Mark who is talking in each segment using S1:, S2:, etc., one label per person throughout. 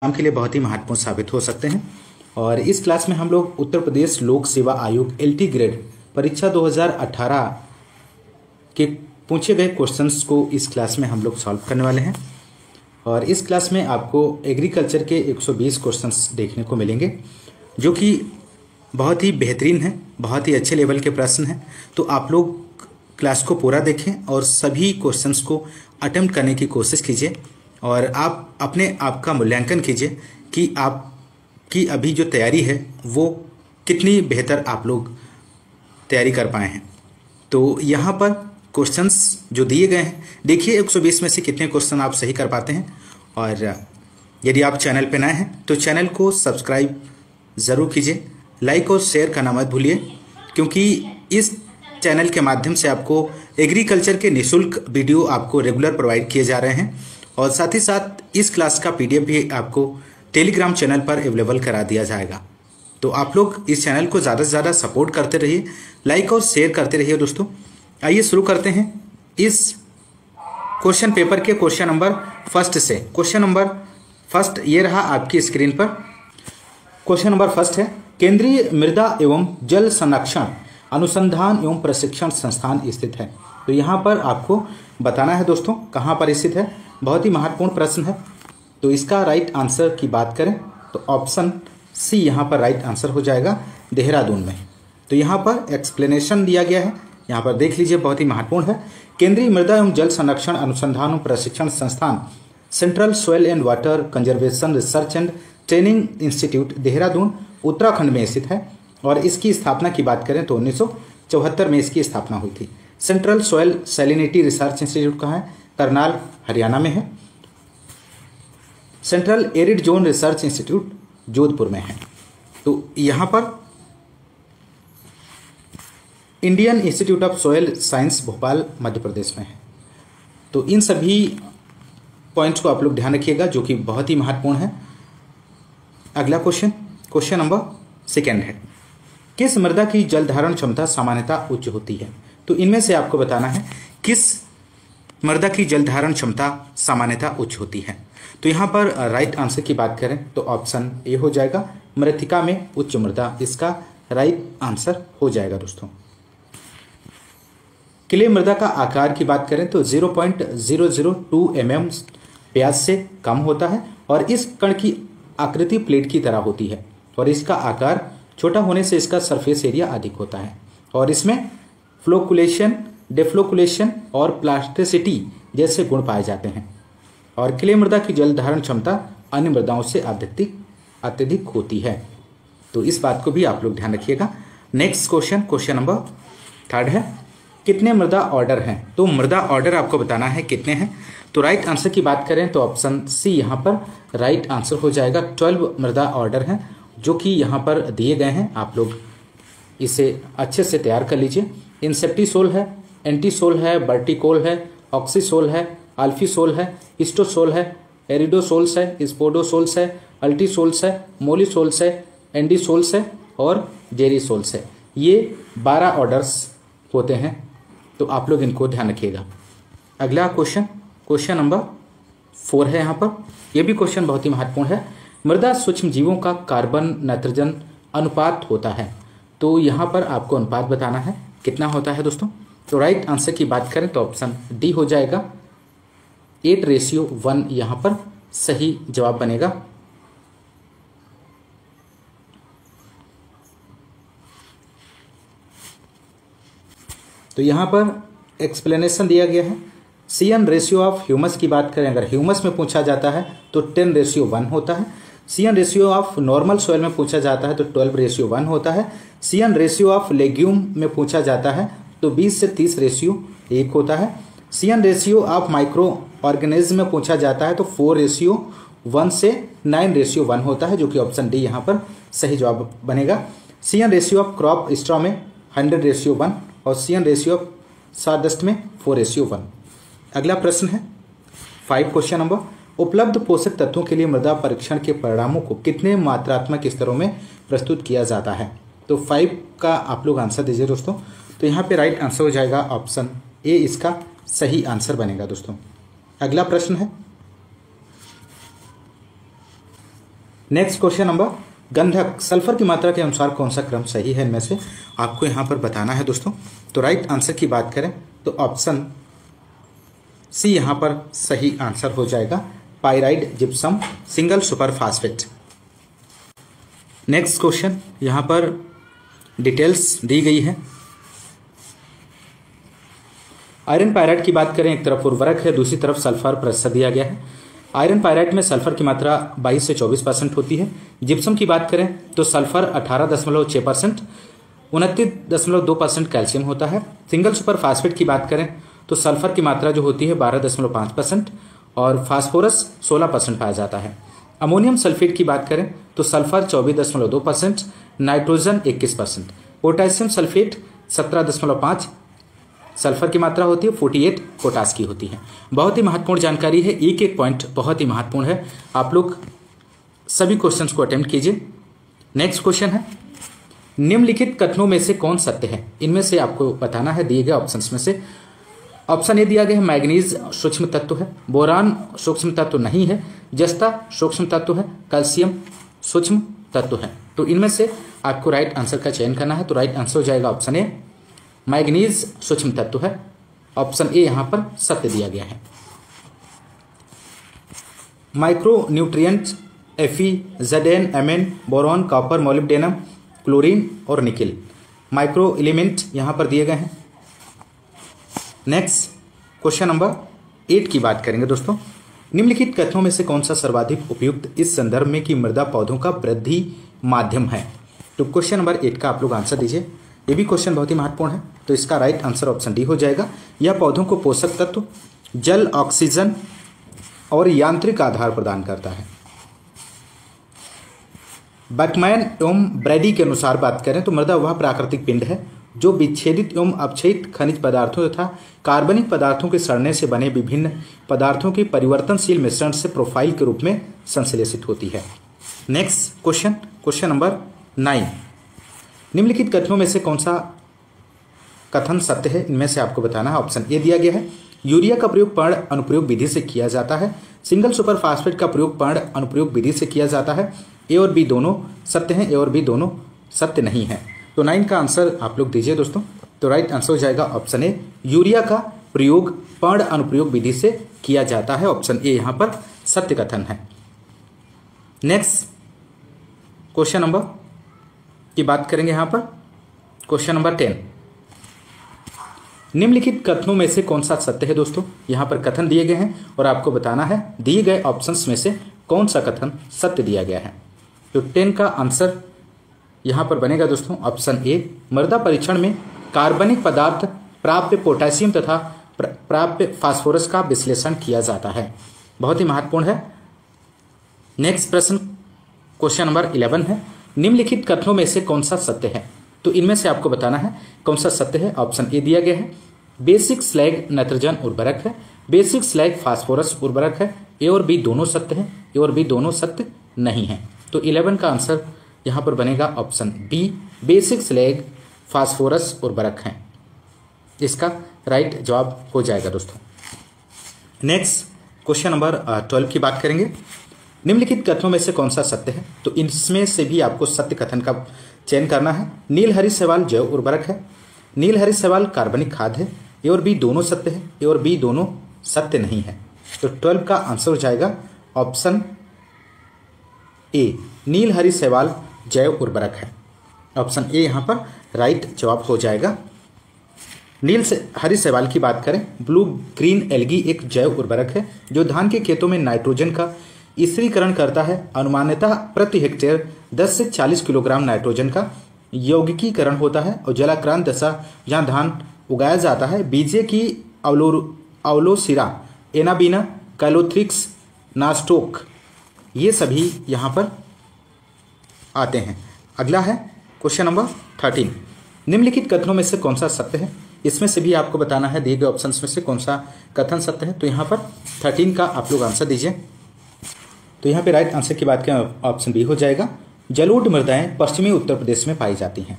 S1: काम के लिए बहुत ही महत्वपूर्ण साबित हो सकते हैं। और इस क्लास में हम लोग उत्तर प्रदेश लोक सेवा आयोग एलटी ग्रेड परीक्षा 2018 के पूछे गए क्वेश्चंस को इस क्लास में हम लोग सॉल्व करने वाले हैं। और इस क्लास में आपको एग्रीकल्चर के 120 क्वेश्चंस देखने को मिलेंगे जो कि बहुत ही बेहतरीन हैं, बहुत ही अच्छे लेवल के प्रश्न हैं। तो आप लोग क्लास को पूरा देखें और सभी क्वेश्चंस को अटेम्प्ट करने की कोशिश कीजिए और आप अपने आप का मूल्यांकन कीजिए कि आपकी अभी जो तैयारी है वो कितनी बेहतर आप लोग तैयारी कर पाए हैं। तो यहाँ पर क्वेश्चंस जो दिए गए हैं, देखिए 120 में से कितने क्वेश्चन आप सही कर पाते हैं। और यदि आप चैनल पर नए हैं तो चैनल को सब्सक्राइब ज़रूर कीजिए, लाइक और शेयर करना मत भूलिए, क्योंकि इस चैनल के माध्यम से आपको एग्रीकल्चर के निःशुल्क वीडियो आपको रेगुलर प्रोवाइड किए जा रहे हैं। और साथ ही साथ इस क्लास का पीडीएफ भी आपको टेलीग्राम चैनल पर अवेलेबल करा दिया जाएगा। तो आप लोग इस चैनल को ज़्यादा से ज़्यादा सपोर्ट करते रहिए, लाइक और शेयर करते रहिए दोस्तों। आइए शुरू करते हैं इस क्वेश्चन पेपर के क्वेश्चन नंबर फर्स्ट से। क्वेश्चन नंबर फर्स्ट ये रहा आपकी स्क्रीन पर। क्वेश्चन नंबर फर्स्ट है, केंद्रीय मृदा एवं जल संरक्षण अनुसंधान एवं प्रशिक्षण संस्थान स्थित है। तो यहाँ पर आपको बताना है दोस्तों कहाँ पर स्थित है। बहुत ही महत्वपूर्ण प्रश्न है। तो इसका राइट आंसर की बात करें तो ऑप्शन सी यहाँ पर राइट आंसर हो जाएगा, देहरादून में। तो यहाँ पर एक्सप्लेनेशन दिया गया है, यहाँ पर देख लीजिए, बहुत ही महत्वपूर्ण है। केंद्रीय मृदा एवं जल संरक्षण अनुसंधान एवं प्रशिक्षण संस्थान central soil and water conservation research and training institute Dehradun Uttarakhand में स्थित है। और इसकी स्थापना की बात करें तो 1974 में इसकी स्थापना हुई थी। Central soil salinity research institute कहाँ है? करनाल हरियाणा में है। Central arid zone research institute Jodhpur में है। तो यहाँ पर Indian institute of soil science Bhopal Madhya Pradesh में है। तो इन सभी पॉइंट्स को आप लोग ध्यान रखिएगा जो कि बहुत ही महत्वपूर्ण है। अगला क्वेश्चन, क्वेश्चन नंबर सेकेंड है, किस मृदा की जल धारण क्षमता सामान्यतः उच्च होती है? तो इनमें से आपको बताना है किस मृदा की जल धारण क्षमता सामान्यतः उच्च होती है। तो यहाँ पर राइट आंसर की बात करें तो ऑप्शन ए हो जाएगा, मृत्तिका में उच्च मृदा, इसका राइट आंसर हो जाएगा दोस्तों। क्ले मृदा का आकार की बात करें तो 0.002 mm व्यास से कम होता है और इस कण की आकृति प्लेट की तरह होती है और इसका आकार छोटा होने से इसका सरफेस एरिया अधिक होता है और इसमें फ्लोकुलेशन, डेफ्लोकुलेशन और प्लास्टिसिटी जैसे गुण पाए जाते हैं। और क्ले मृदा की जल धारण क्षमता अन्य मृदाओं से अत्यधिक होती है। तो इस बात को भी आप लोग ध्यान रखिएगा। Next question, question number third है, कितने मृदा ऑर्डर हैं? तो मृदा ऑर्डर आपको बताना है कितने हैं। तो राइट आंसर की बात करें तो ऑप्शन सी यहाँ पर राइट आंसर हो जाएगा। 12 मृदा ऑर्डर हैं जो कि यहाँ पर दिए गए हैं। आप लोग इसे अच्छे से तैयार कर लीजिए। इंसेप्टिसोल है, एंटीसोल है, बर्टिकोल है, ऑक्सीसोल है, अल्फीसोल है, हिस्टोसोल है, एरिडोसोल्स है, स्पोडोसोल्स है, अल्टीसोल्स है, मोलिसोल्स है, एंडीसोल्स है और जेरीसोल्स है। ये 12 ऑर्डर्स होते हैं। तो आप लोग इनको ध्यान रखिएगा। अगला क्वेश्चन, क्वेश्चन नंबर 4 है यहाँ पर। यह भी क्वेश्चन बहुत ही महत्वपूर्ण है। मृदा सूक्ष्म जीवों का कार्बन नाइट्रोजन अनुपात होता है। तो यहाँ पर आपको अनुपात बताना है कितना होता है दोस्तों। तो राइट आंसर की बात करें तो ऑप्शन डी हो जाएगा, 8:1 यहाँ पर सही जवाब बनेगा। तो यहाँ पर एक्सप्लेनेशन दिया गया है। CN रेशियो ऑफ ह्यूमस की बात करें, अगर ह्यूमस में पूछा जाता है तो 10:1 होता है। CN ratio of normal soil में पूछा जाता है तो 12:1 होता है। CN रेशियो ऑफ लेग्यूम में पूछा जाता है तो 20 से 30:1 होता है। CN ratio of micro organism में पूछा जाता है तो 4:1 से 9:1 होता है, जो कि ऑप्शन डी यहाँ पर सही जवाब बनेगा। CN ratio of crop straw में 100:1 और CN रेशियो ऑफ सॉडस्ट में 4:1। अगला प्रश्न है 5, क्वेश्चन नंबर, उपलब्ध पोषक तत्वों के लिए मृदा परीक्षण के परिणामों को कितने मात्रात्मक स्तरों में प्रस्तुत किया जाता है? तो 5 का आप लोग आंसर दीजिए दोस्तों। तो यहाँ पे राइट आंसर हो जाएगा ऑप्शन ए, इसका सही आंसर बनेगा दोस्तों। अगला प्रश्न है नेक्स्ट क्वेश्चन नंबर, गंधक सल्फर की मात्रा के अनुसार कौन सा क्रम सही है इनमें से आपको यहाँ पर बताना है दोस्तों। तो राइट आंसर की बात करें तो ऑप्शन सी यहाँ पर सही आंसर हो जाएगा, pyrite gypsum single super phosphate. Next question, यहाँ पर डिटेल्स दी गई है। आयरन पायराइड की बात करें, एक तरफ उर्वरक है, दूसरी तरफ सल्फर प्रतिशत दिया गया है। आयरन पायराइड में सल्फर की मात्रा 22 से 24% होती है। जिप्सम की बात करें तो सल्फर 18.6%, 29.2% कैल्शियम होता है। सिंगल सुपर फास्फेट की बात करें तो सल्फर की मात्रा जो होती है 12.5% और फास्फोरस 16% पाया जाता है। अमोनियम सल्फेट की बात करें तो sulphur 24.2%, nitrogen 21%, potassium sulphate 17.5, sulphur की मात्रा होती है 48, पोटास की होती है। बहुत ही महत्वपूर्ण जानकारी है, एक एक पॉइंट बहुत ही महत्वपूर्ण है, आप लोग सभी क्वेश्चंस को अटेम्प्ट कीजिए। नेक्स्ट क्वेश्चन है, निम्नलिखित कथनों में से कौन सत्य है, इनमें से आपको बताना है दिए गए ऑप्शंस में से। ऑप्शन ए दिया गया है मैग्नीज सूक्ष्म तत्व है, बोरान सूक्ष्म तत्व नहीं है, जस्ता सूक्ष्म तत्व है, कैल्शियम सूक्ष्म तत्व है। तो इनमें से आपको राइट आंसर का चयन करना है। तो राइट आंसर हो जाएगा ऑप्शन ए, मैग्नीज सूक्ष्म तत्व है। ऑप्शन ए यहां पर सत्य दिया गया है। Micro nutrients Fe, Zn, Mn, boron, copper, molybdenum, chlorine और निकिल माइक्रो एलिमेंट यहां पर दिए गए हैं। नेक्स्ट क्वेश्चन नंबर 8 की बात करेंगे दोस्तों। निम्नलिखित कथनों में से कौन सा सर्वाधिक उपयुक्त इस संदर्भ में कि मृदा पौधों का वृद्धि माध्यम है। तो क्वेश्चन नंबर 8 का आप लोग आंसर दीजिए। ये भी क्वेश्चन बहुत ही महत्वपूर्ण है। तो इसका राइट आंसर ऑप्शन डी हो जाएगा। यह पौधों को पोषक तत्व, जल, ऑक्सीजन और यांत्रिक आधार प्रदान करता है। बकमैन एवं ब्रैडी के अनुसार बात करें तो मृदा वह प्राकृतिक पिंड है जो विच्छेदित एवं अपक्षयित खनिज पदार्थों तथा कार्बनिक पदार्थों के सड़ने से बने विभिन्न पदार्थों के परिवर्तनशील मिश्रण से प्रोफाइल के रूप में संश्लेषित होती है। नेक्स्ट क्वेश्चन, क्वेश्चन नंबर 9, निम्नलिखित कथनों में से कौन सा कथन सत्य है, इनमें से आपको बताना है। ऑप्शन ए दिया गया है, यूरिया का प्रयोग पर्ण अनुप्रयोग विधि से किया जाता है। सिंगल सुपर फास्फेट का प्रयोग पर्ण अनुप्रयोग विधि से किया जाता है। ए और बी दोनों सत्य हैं, ए और बी दोनों सत्य नहीं है। तो 9 का आंसर आप लोग दीजिए दोस्तों। तो राइट आंसर हो जाएगा ऑप्शन ए, यूरिया का प्रयोग पर्ण अनुप्रयोग विधि से किया जाता है। ऑप्शन ए यहां पर सत्य कथन है। नेक्स्ट क्वेश्चन नंबर की बात करेंगे यहां पर, क्वेश्चन नंबर 10, निम्नलिखित कथनों में से कौन सा सत्य है दोस्तों। यहां पर कथन दिए गए हैं और आपको बताना है दिए गए ऑप्शंस में से कौन सा कथन सत्य दिया गया है। तो 10 का आंसर यहां पर बनेगा दोस्तों ऑप्शन ए, मृदा परीक्षण में कार्बनिक पदार्थ, प्राप्य पोटेशियम तथा प्राप्य फास्फोरस का विश्लेषण किया जाता है। बहुत ही महत्वपूर्ण है। नेक्स्ट प्रश्न क्वेश्चन नंबर 11 है, निम्नलिखित कथनों में से कौन सा सत्य है। तो इनमें से आपको बताना है कौन सा सत्य है। ऑप्शन ए दिया गया है, बेसिक स्लैग नाइट्रोजन उर्वरक है, बेसिक स्लैग फास्फोरस उर्वरक है। ए और बी दोनों सत्य है, ए और बी दोनों सत्य नहीं है। तो 11 का आंसर यहां पर बनेगा option B, basic slag phosphorus उर्वरक है। इसका राइट जवाब हो जाएगा दोस्तों। नेक्स्ट क्वेश्चन नंबर 12 की बात करेंगे। निम्नलिखित कथनों में से कौन सा सत्य है। तो इसमें से भी आपको सत्य कथन का चयन करना है। नील हरी शैवाल जैव उर्वरक है, नील हरी शैवाल कार्बनिक खाद है। ए और बी दोनों सत्य है, ए और बी दोनों सत्य नहीं है। तो 12 का आंसर हो जाएगा ऑप्शन ए, नील हरी शैवाल जैव उर्वरक है। ऑप्शन ए यहां पर राइट जवाब हो जाएगा। नील से हरी शैवाल की बात करें, ब्लू ग्रीन एल्गी एक जैव उर्वरक है जो धान के खेतों में नाइट्रोजन का स्थिरीकरण करता है। अनुमानतः प्रति हेक्टेयर 10 से 40 किलोग्राम नाइट्रोजन का यौगिकीकरण होता है और जलाक्रांत दशा जहां धान उगाया जाता है बीजे की अवलोसिरा, एनाबीना, कैलोथ्रिक्स, नास्टोक, ये सभी यहां पर आते हैं। अगला है क्वेश्चन नंबर 13, निम्नलिखित कथनों में से कौन सा सत्य है। इसमें से भी आपको बताना है दिए गए ऑप्शंस में से कौन सा कथन सत्य है। तो यहां पर 13 का आप लोग आंसर दीजिए। तो यहाँ पे राइट आंसर की बात करें ऑप्शन बी हो जाएगा, जलोढ़ मृदाएं पश्चिमी उत्तर प्रदेश में पाई जाती हैं।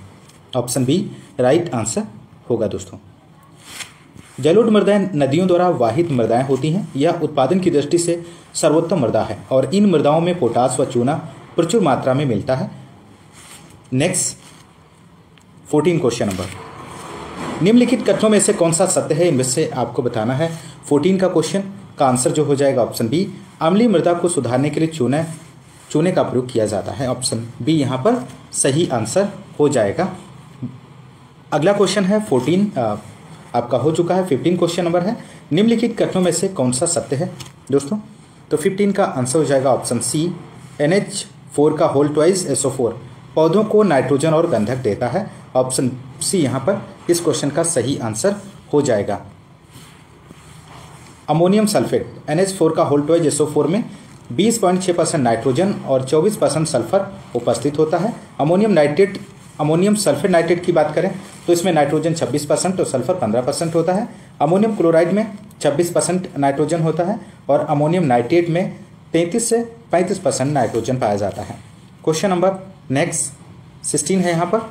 S1: ऑप्शन बी राइट आंसर होगा दोस्तों। जलोढ़ मृदाएं नदियों द्वारा वाहित मृदाएं होती हैं। यह उत्पादन की दृष्टि से सर्वोत्तम मृदा है और इन मृदाओं में पोटास व चूना प्रचुर मात्रा में मिलता है। नेक्स्ट 14 क्वेश्चन नंबर, निम्नलिखित कथनों में से कौन सा सत्य है, इनमें से आपको बताना है। 14 का क्वेश्चन का आंसर जो हो जाएगा ऑप्शन बी, अम्लीय मृदा को सुधारने के लिए चूने का प्रयोग किया जाता है। ऑप्शन बी यहाँ पर सही आंसर हो जाएगा। अगला क्वेश्चन है 14 आपका हो चुका है। 15 क्वेश्चन नंबर है, निम्नलिखित कथनों में से कौन सा सत्य है दोस्तों। तो 15 का आंसर हो जाएगा ऑप्शन सी, NH4 का होल ट्वाइस SO4 पौधों को नाइट्रोजन और गंधक देता है। ऑप्शन सी यहाँ पर इस क्वेश्चन का सही आंसर हो जाएगा। अमोनियम सल्फेट NH4 का होल ट्वाइस SO4 में 20.6% नाइट्रोजन और 24% सल्फर उपस्थित होता है। अमोनियम सल्फेट नाइट्रेट की बात करें तो इसमें नाइट्रोजन 26% और सल्फर 15% होता है। अमोनियम क्लोराइड में 26% नाइट्रोजन होता है और अमोनियम नाइट्रेट में 33 से 35% नाइट्रोजन पाया जाता है। क्वेश्चन नंबर नेक्स्ट 16 है यहाँ पर,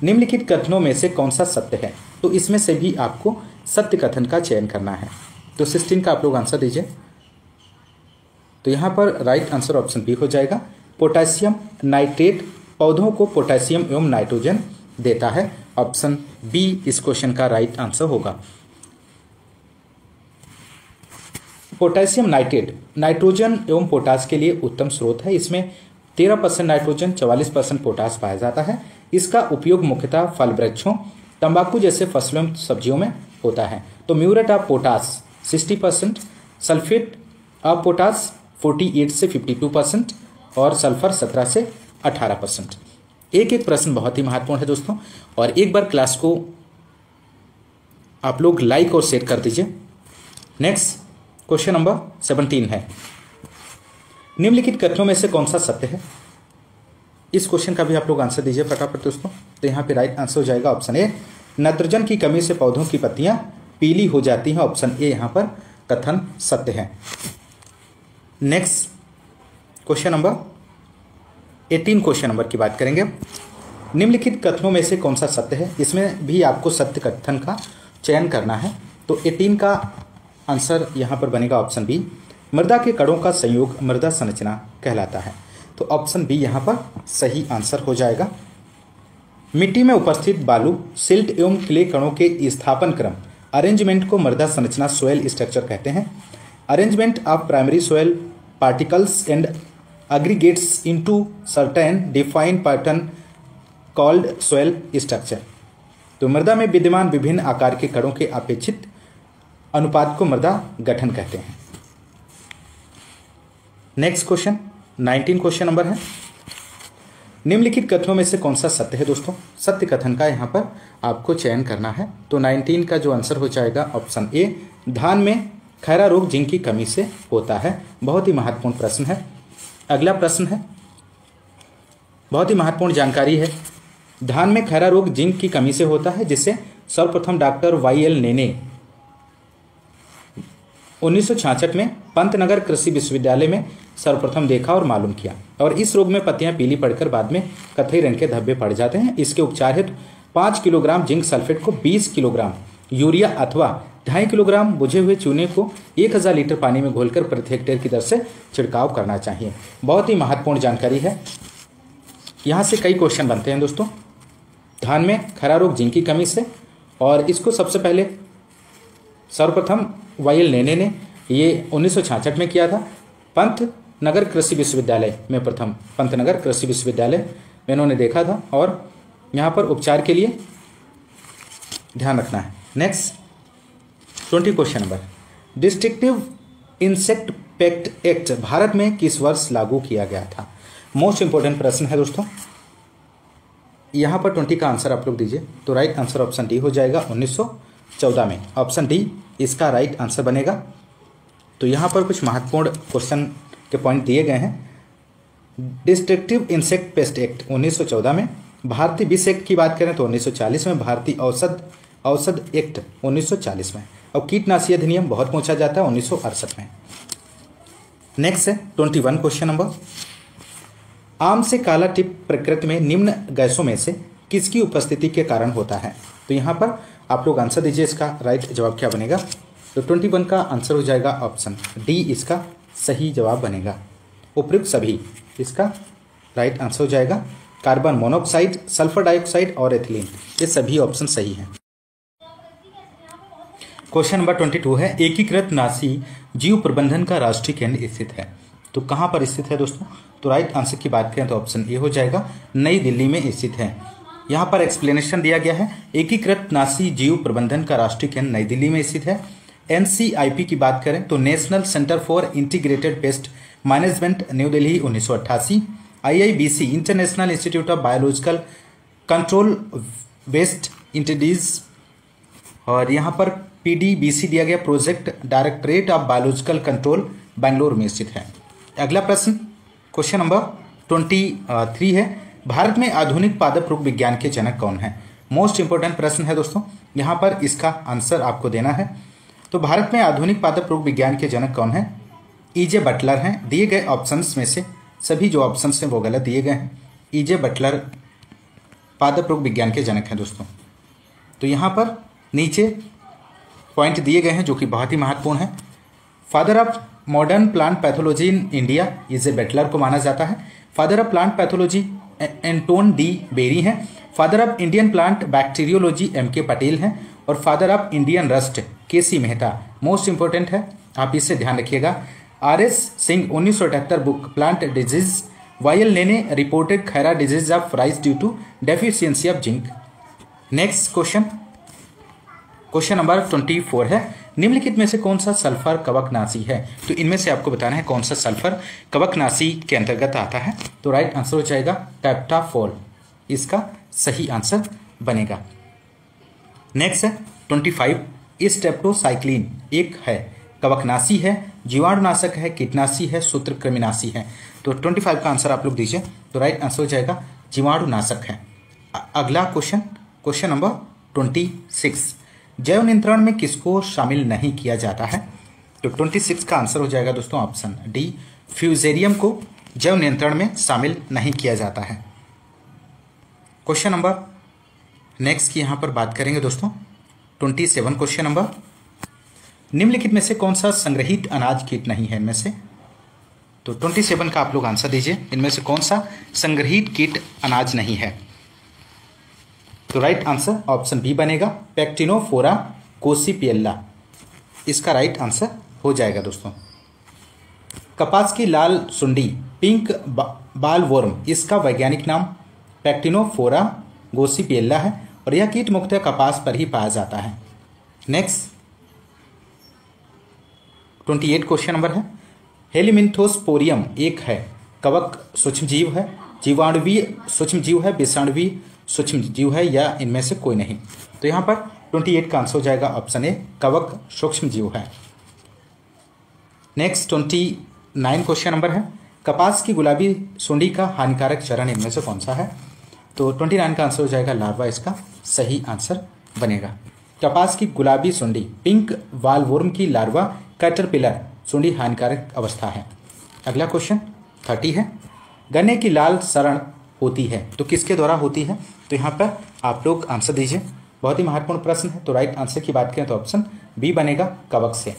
S1: निम्नलिखित कथनों में से कौन सा सत्य है। तो इसमें से भी आपको सत्य कथन का चयन करना है। तो 16 का आप लोग आंसर दीजिए। तो यहाँ पर राइट आंसर ऑप्शन बी हो जाएगा, पोटेशियम नाइट्रेट पौधों को पोटेशियम एवं नाइट्रोजन देता है। ऑप्शन बी इस क्वेश्चन का राइट आंसर होगा। पोटेशियम नाइट्रेट नाइट्रोजन एवं पोटास के लिए उत्तम स्रोत है। इसमें 13% नाइट्रोजन 44% पोटास पाया जाता है। इसका उपयोग मुख्यतः फल वृक्षों, तंबाकू जैसे फसलों एवं सब्जियों में होता है। तो muriate of potash 60%, sulphate of potash 48 से 52% और सल्फर 17 से 18%। एक एक प्रश्न बहुत ही महत्वपूर्ण है दोस्तों, और एक बार क्लास को आप लोग लाइक और शेयर कर दीजिए। नेक्स्ट क्वेश्चन नंबर 17 है, निम्नलिखित कथनों में से कौन सा सत्य है। इस क्वेश्चन का भी आप लोग आंसर दीजिए फटाफट दोस्तों। तो यहाँ पे राइट आंसर हो जाएगा ऑप्शन ए, नाइट्रोजन की कमी से पौधों की पत्तियां पीली हो जाती हैं। ऑप्शन ए यहाँ पर कथन सत्य है। Next question number 18 question number की बात करेंगे, निम्नलिखित कथनों में से कौन सा सत्य है। इसमें भी आपको सत्य कथन का चयन करना है। तो 18 का आंसर यहाँ पर बनेगा ऑप्शन बी, मृदा के कणों का संयोग मृदा संरचना कहलाता है। तो ऑप्शन बी यहाँ पर सही आंसर हो जाएगा। मिट्टी में उपस्थित बालू, सिल्ट एवं क्ले कणों के स्थापन क्रम अरेंजमेंट को मृदा संरचना सोयल स्ट्रक्चर कहते हैं। Arrangement of primary soil particles and aggregates into certain defined pattern called soil structure। तो मृदा में विद्यमान विभिन्न आकार के कणों के अपेक्षित अनुपात को मृदा गठन कहते हैं। नेक्स्ट क्वेश्चन 19 क्वेश्चन नंबर है, निम्नलिखित कथनों में से कौन सा सत्य है दोस्तों। सत्य कथन का यहाँ पर आपको चयन करना है। तो 19 का जो आंसर हो जाएगा ऑप्शन ए, धान में खैरा रोग जिंक की कमी से होता है। बहुत ही महत्वपूर्ण प्रश्न है। अगला प्रश्न है, बहुत ही महत्वपूर्ण जानकारी है, धान में खैरा रोग जिंक की कमी से होता है, जिसे सर्वप्रथम डॉक्टर YL नेने 1966 में पंतनगर कृषि विश्वविद्यालय में सर्वप्रथम देखा और मालूम किया। और इस रोग में पत्तियां पीली पड़कर बाद में कथई रंग के धब्बे पड़ जाते हैं। इसके उपचार हेतु 5 किलोग्राम जिंक सल्फेट को 20 किलोग्राम यूरिया अथवा 2.5 किलोग्राम बुझे हुए चूने को 1000 लीटर पानी में घोलकर प्रति हेक्टेयर की दर से छिड़काव करना चाहिए। बहुत ही महत्वपूर्ण जानकारी है। यहाँ से कई क्वेश्चन बनते हैं दोस्तों। धान में खैरा रोग जिंक की कमी से, और इसको सबसे पहले सर्वप्रथम YL नेने ने ये 1966 में किया था। पंतनगर कृषि विश्वविद्यालय में प्रथम पंतनगर कृषि विश्वविद्यालय में इन्होंने देखा था, और यहाँ पर उपचार के लिए ध्यान रखना है। Next 20 question number, डिस्ट्रिक्टिव insect pest act Bharat में किस वर्ष लागू किया गया था। मोस्ट इंपोर्टेंट प्रश्न है दोस्तों। यहाँ पर 20 का आंसर आप लोग दीजिए। तो राइट आंसर ऑप्शन डी हो जाएगा 1914 में। ऑप्शन डी इसका राइट आंसर बनेगा। तो यहाँ पर कुछ महत्वपूर्ण क्वेश्चन के पॉइंट दिए गए हैं। डिस्ट्रिक्टिव इंसेक्ट पेस्ट एक्ट 1914 में, भारतीय विष एक्ट की बात करें तो 1940 में, भारतीय औषध एक्ट 1940 में, और कीटनाशी अधिनियम बहुत पूछा जाता है 1968 में। नेक्स्ट है 21 क्वेश्चन नंबर, आम से काला टिप प्रकृति में निम्न गैसों में से किसकी उपस्थिति के कारण होता है। तो यहाँ पर आप लोग आंसर दीजिए, इसका राइट जवाब क्या बनेगा। तो 21 का आंसर हो जाएगा ऑप्शन डी, इसका सही जवाब बनेगा। उपयुक्त सभी इसका राइट आंसर हो जाएगा कार्बन मोनोऑक्साइड, सल्फर डाइऑक्साइड और एथिलीन। ये सभी ऑप्शन सही हैं। क्वेश्चन नंबर 22 है, एकीकृत नासी जीव प्रबंधन का राष्ट्रीय केंद्र स्थित है। तो कहाँ पर स्थित है दोस्तों? तो राइट आंसर की बात करें तो ऑप्शन ए हो जाएगा, नई दिल्ली में स्थित है। यहाँ पर एक्सप्लेनेशन दिया गया है, एकीकृत नासी जीव प्रबंधन का राष्ट्रीय केंद्र नई दिल्ली में स्थित है। NCIP की बात करें तो national centre for integrated pest management, new Delhi 1988। IIBC international institute of biological control West Indies, और यहाँ पर PDBC दिया गया, project directorate of biological control, Bangalore में स्थित है। अगला प्रश्न क्वेश्चन नंबर 23 है, भारत में आधुनिक पादप रोग विज्ञान के जनक कौन है? मोस्ट इंपोर्टेंट प्रश्न है दोस्तों, यहाँ पर इसका आंसर आपको देना है। तो भारत में आधुनिक पादप रोग विज्ञान के जनक कौन है? EJ बटलर हैं। दिए गए ऑप्शंस में से सभी जो ऑप्शंस हैं वो गलत दिए गए हैं। EJ बटलर पादप रोग विज्ञान के जनक हैं दोस्तों। तो यहाँ पर नीचे पॉइंट दिए गए हैं जो कि बहुत ही महत्वपूर्ण है। Father of modern plant pathology in India EJ Butler को माना जाता है। Father of plant pathology Anton de Bary हैं। Father of Indian plant bacteriology MK Patel हैं। और father of Indian rust KC Mehta. Most important है, आप इससे ध्यान रखिएगा। RS Singh 1978 book plant disease, Y L Nene reported Khaira disease of rice due to deficiency of zinc. Next question number 24 है, निम्नलिखित में से कौन सा सल्फर कवकनाशी है? तो इनमें से आपको बताना है कौन सा सल्फर कवकनाशी के अंतर्गत आता है। तो राइट आंसर हो जाएगा टेप्टाफॉल, इसका सही आंसर बनेगा। नेक्स्ट है 25, स्टेप्टोसाइक्लिन एक है कवकनाशी है, जीवाणुनाशक है, कीटनाशी है, सूत्रकृमिनाशी है। तो 25 का आंसर आप लोग दीजिए। तो राइट आंसर हो जाएगा जीवाणुनाशक है। अगला क्वेश्चन नंबर 26, जैव नियंत्रण में किसको शामिल नहीं किया जाता है? तो 26 का आंसर हो जाएगा दोस्तों ऑप्शन डी, फ्यूजेरियम को जैव नियंत्रण में शामिल नहीं किया जाता है। क्वेश्चन नंबर नेक्स्ट की यहाँ पर बात करेंगे दोस्तों 27 क्वेश्चन नंबर, निम्नलिखित में से कौन सा संग्रहित अनाज कीट नहीं है इनमें से? तो 27 का आप लोग आंसर दीजिए, इनमें से कौन सा संग्रहित कीट अनाज नहीं है? तो राइट आंसर ऑप्शन बी बनेगा, पैक्टिनोफोरा कोसिपिएला, इसका राइट आंसर हो जाएगा दोस्तों। कपास की लाल सुंडी पिंक बालवर्म, इसका वैज्ञानिक नाम पैक्टिनोफोरा गोसिपिएला है और यह कीट मुख्यतः कपास पर ही पाया जाता है। नेक्स्ट 28 क्वेश्चन नंबर है, हेलिमिन्थोस्पोरियम एक है कवक सूक्ष्मजीव है, जीवाणुवीय सूक्ष्मजीव है, विषाणुवीय सूक्ष्मजीव है या इनमें से कोई नहीं? तो यहाँ पर 28 का आंसर हो जाएगा ऑप्शन ए, कवक सूक्ष्मजीव है। नेक्स्ट 29 क्वेश्चन नंबर है, कपास की गुलाबी सुंडी का हानिकारक चरण इनमें से कौन सा है? तो 29 का आंसर हो जाएगा लार्वा, इसका सही आंसर बनेगा। कपास की गुलाबी सुंडी पिंक वालवर्म की लार्वा कैटरपिलर सुंडी हानिकारक अवस्था है। अगला क्वेश्चन 30 है, गन्ने की लाल सरण होती है तो किसके द्वारा होती है? तो यहाँ पर आप लोग आंसर दीजिए, बहुत ही महत्वपूर्ण प्रश्न है। तो राइट आंसर की बात करें तो ऑप्शन बी बनेगा, कवक से,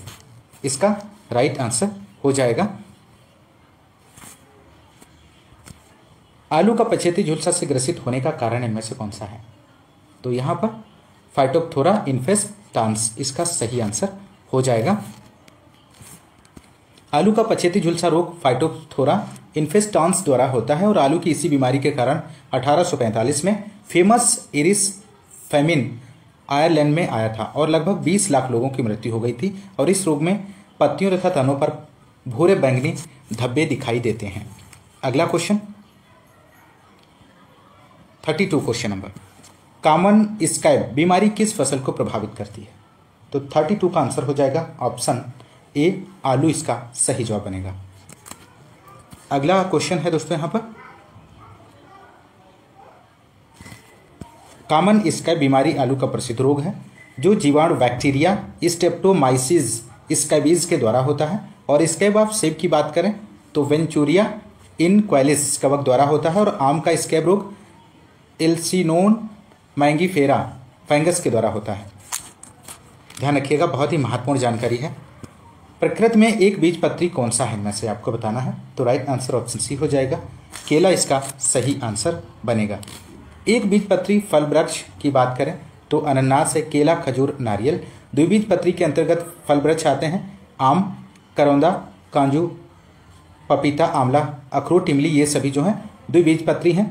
S1: इसका राइट आंसर हो जाएगा। आलू का पछेती झुलसा से ग्रसित होने का कारण इनमें से कौन सा है? तो यहाँ पर फाइटोप्थोरा इन्फेस्टांस, इसका सही आंसर हो जाएगा। आलू का पछेती झुलसा रोग फाइटोप्थोरा इन्फेस्टांस द्वारा होता है और आलू की इसी बीमारी के कारण 1845 में फेमस इरिस फेमिन आयरलैंड में आया था और लगभग 20 लाख लोगों की मृत्यु हो गई थी। और इस रोग में पत्तियों तथा तनों पर भूरे बैंगनी धब्बे दिखाई देते हैं। अगला question 32 question number, common scab बीमारी किस फसल को प्रभावित करती है? तो 32 का आंसर हो जाएगा ऑप्शन ए, आलू, इसका सही जवाब बनेगा। अगला क्वेश्चन है दोस्तों यहाँ पर, कॉमन स्कैब बीमारी आलू का प्रसिद्ध रोग है जो जीवाणु बैक्टीरिया स्टेप्टोमाइसिस स्कैबीज के द्वारा होता है। और स्कैब ऑफ सेब की बात करें तो वेंचुरिया इनक्वेलिस कवक द्वारा होता है। और आम का स्कैब रोग एल्सिनोन मैंगीफेरा फंगस के द्वारा होता है। ध्यान रखिएगा, बहुत ही महत्वपूर्ण जानकारी है। प्रकृति में एक बीजपत्री कौन सा है इनमें से आपको बताना है। तो राइट आंसर ऑप्शन सी हो जाएगा, केला इसका सही आंसर बनेगा। एक बीजपत्री फल वृक्ष की बात करें तो अनानास है, केला, खजूर, नारियल। द्विबीजपत्री के अंतर्गत फल वृक्ष आते हैं आम, करौंदा, कांजू, पपीता, आंवला, अखरोट, इमली, ये सभी जो हैं द्विबीजपत्री हैं।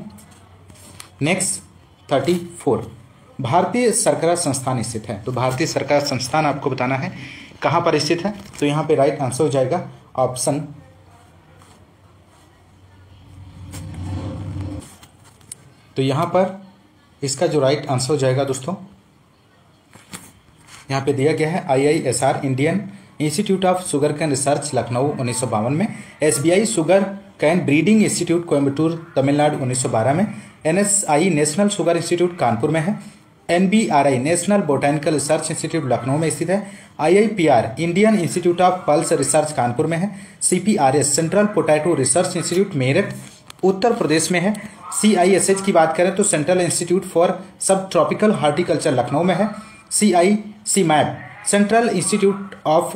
S1: नेक्स्ट 34, भारतीय सरकार संस्थान स्थित है। तो भारतीय सरकार संस्थान आपको बताना है कहाँ पर स्थित है। तो यहाँ पे राइट आंसर हो जाएगा ऑप्शन, तो यहाँ पर इसका जो राइट आंसर हो जाएगा दोस्तों, यहाँ पे दिया गया है IISR Indian institute of sugar cane research Lucknow 1952 में, SBI sugar cane breeding institute Coimbatore Tamil Nadu 1912 में, NSI national sugar institute Kanpur में है, NBRI national botanical research institute Lucknow में स्थित है, IIPR Indian institute of pulse research Kanpur में है, CPRS central potato research institute Meerut Uttar Pradesh में है, CISH की बात करें तो central institute for sub tropical horticulture Lucknow में है, CICMAP central institute of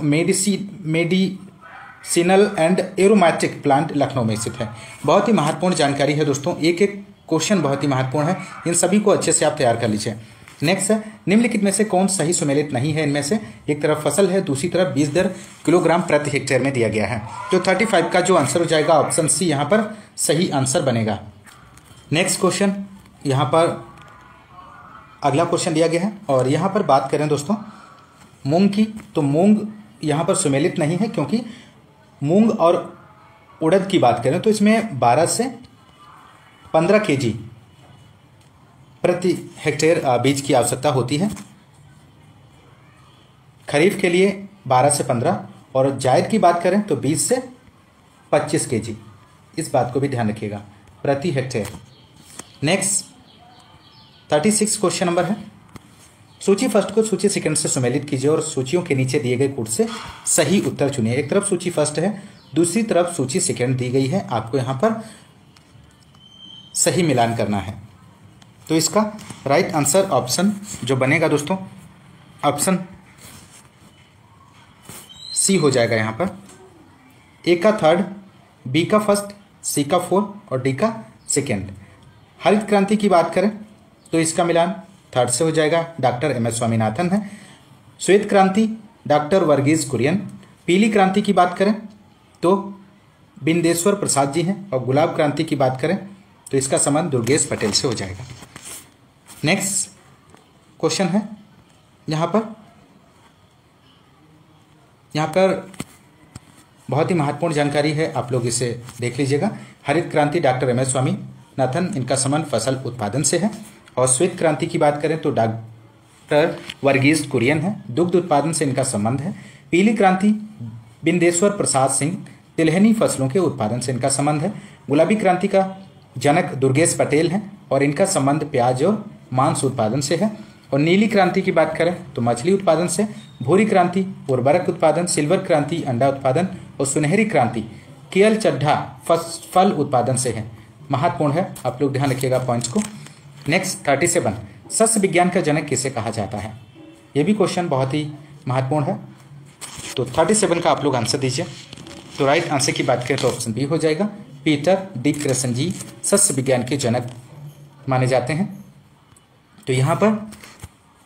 S1: medicinal and aromatic plant Lucknow में स्थित है। बहुत ही महत्वपूर्ण जानकारी है दोस्तों, एक एक क्वेश्चन बहुत ही महत्वपूर्ण है, इन सभी को अच्छे से आप तैयार कर लीजिए। नेक्स्ट है, निम्नलिखित में से कौन सही सुमेलित नहीं है इनमें से। एक तरफ फसल है, दूसरी तरफ बीज दर किलोग्राम प्रति हेक्टेयर में दिया गया है। तो 35 का जो आंसर हो जाएगा ऑप्शन सी यहाँ पर सही आंसर बनेगा। नेक्स्ट क्वेश्चन, यहाँ पर अगला क्वेश्चन दिया गया है और यहाँ पर बात करें दोस्तों मूंग की, तो मूंग यहाँ पर सुमेलित नहीं है क्योंकि मूंग और उड़द की बात करें तो इसमें 12 से 15 kg प्रति हेक्टेयर बीज की आवश्यकता होती है। खरीफ के लिए 12 से 15 और जायद की बात करें तो 20 से 25 kg, इस बात को भी ध्यान रखिएगा प्रति हेक्टेयर। नेक्स्ट 36 क्वेश्चन नंबर है, सूची फर्स्ट को सूची सेकंड से सुमेलित कीजिए और सूचियों के नीचे दिए गए कोड से सही उत्तर चुनिए। एक तरफ सूची फर्स्ट है, दूसरी तरफ सूची सेकंड दी गई है, आपको यहाँ पर सही मिलान करना है। तो इसका राइट आंसर ऑप्शन जो बनेगा दोस्तों ऑप्शन सी हो जाएगा। यहाँ पर ए का थर्ड, बी का फर्स्ट, सी का फोर्थ और डी का सेकेंड। हरित क्रांति की बात करें तो इसका मिलान थर्ड से हो जाएगा, डॉक्टर MS स्वामीनाथन है। श्वेत क्रांति डॉक्टर वर्गीज कुरियन। पीली क्रांति की बात करें तो बिंदेश्वर प्रसाद जी हैं और गुलाब क्रांति की बात करें तो इसका संबंध दुर्गेश पटेल से हो जाएगा। नेक्स्ट क्वेश्चन है यहाँ पर बहुत ही महत्वपूर्ण जानकारी है, आप लोग इसे देख लीजिएगा। हरित क्रांति डॉक्टर MS स्वामीनाथन, इनका संबंध फसल उत्पादन से है। और श्वेत क्रांति की बात करें तो डॉक्टर वर्गीज कुरियन है, दुग्ध उत्पादन से इनका संबंध है। पीली क्रांति बिंदेश्वर प्रसाद सिंह, तिलहनी फसलों के उत्पादन से इनका संबंध है। गुलाबी क्रांति का जनक दुर्गेश पटेल हैं और इनका संबंध प्याज और मांस उत्पादन से है। और नीली क्रांति की बात करें तो मछली उत्पादन से। भूरी क्रांति उर्वरक उत्पादन, सिल्वर क्रांति अंडा उत्पादन और सुनहरी क्रांति केल चड्ढा फल उत्पादन से है। महत्वपूर्ण है, आप लोग ध्यान रखिएगा पॉइंट्स को। नेक्स्ट 37, सस्य विज्ञान का जनक किसे कहा जाता है। ये भी क्वेश्चन बहुत ही महत्वपूर्ण है। तो 37 का आप लोग आंसर दीजिए। तो राइट आंसर की बात करें तो ऑप्शन बी हो जाएगा, पीटर डी क्रेसेंजी सस्य विज्ञान के जनक माने जाते हैं। तो यहाँ पर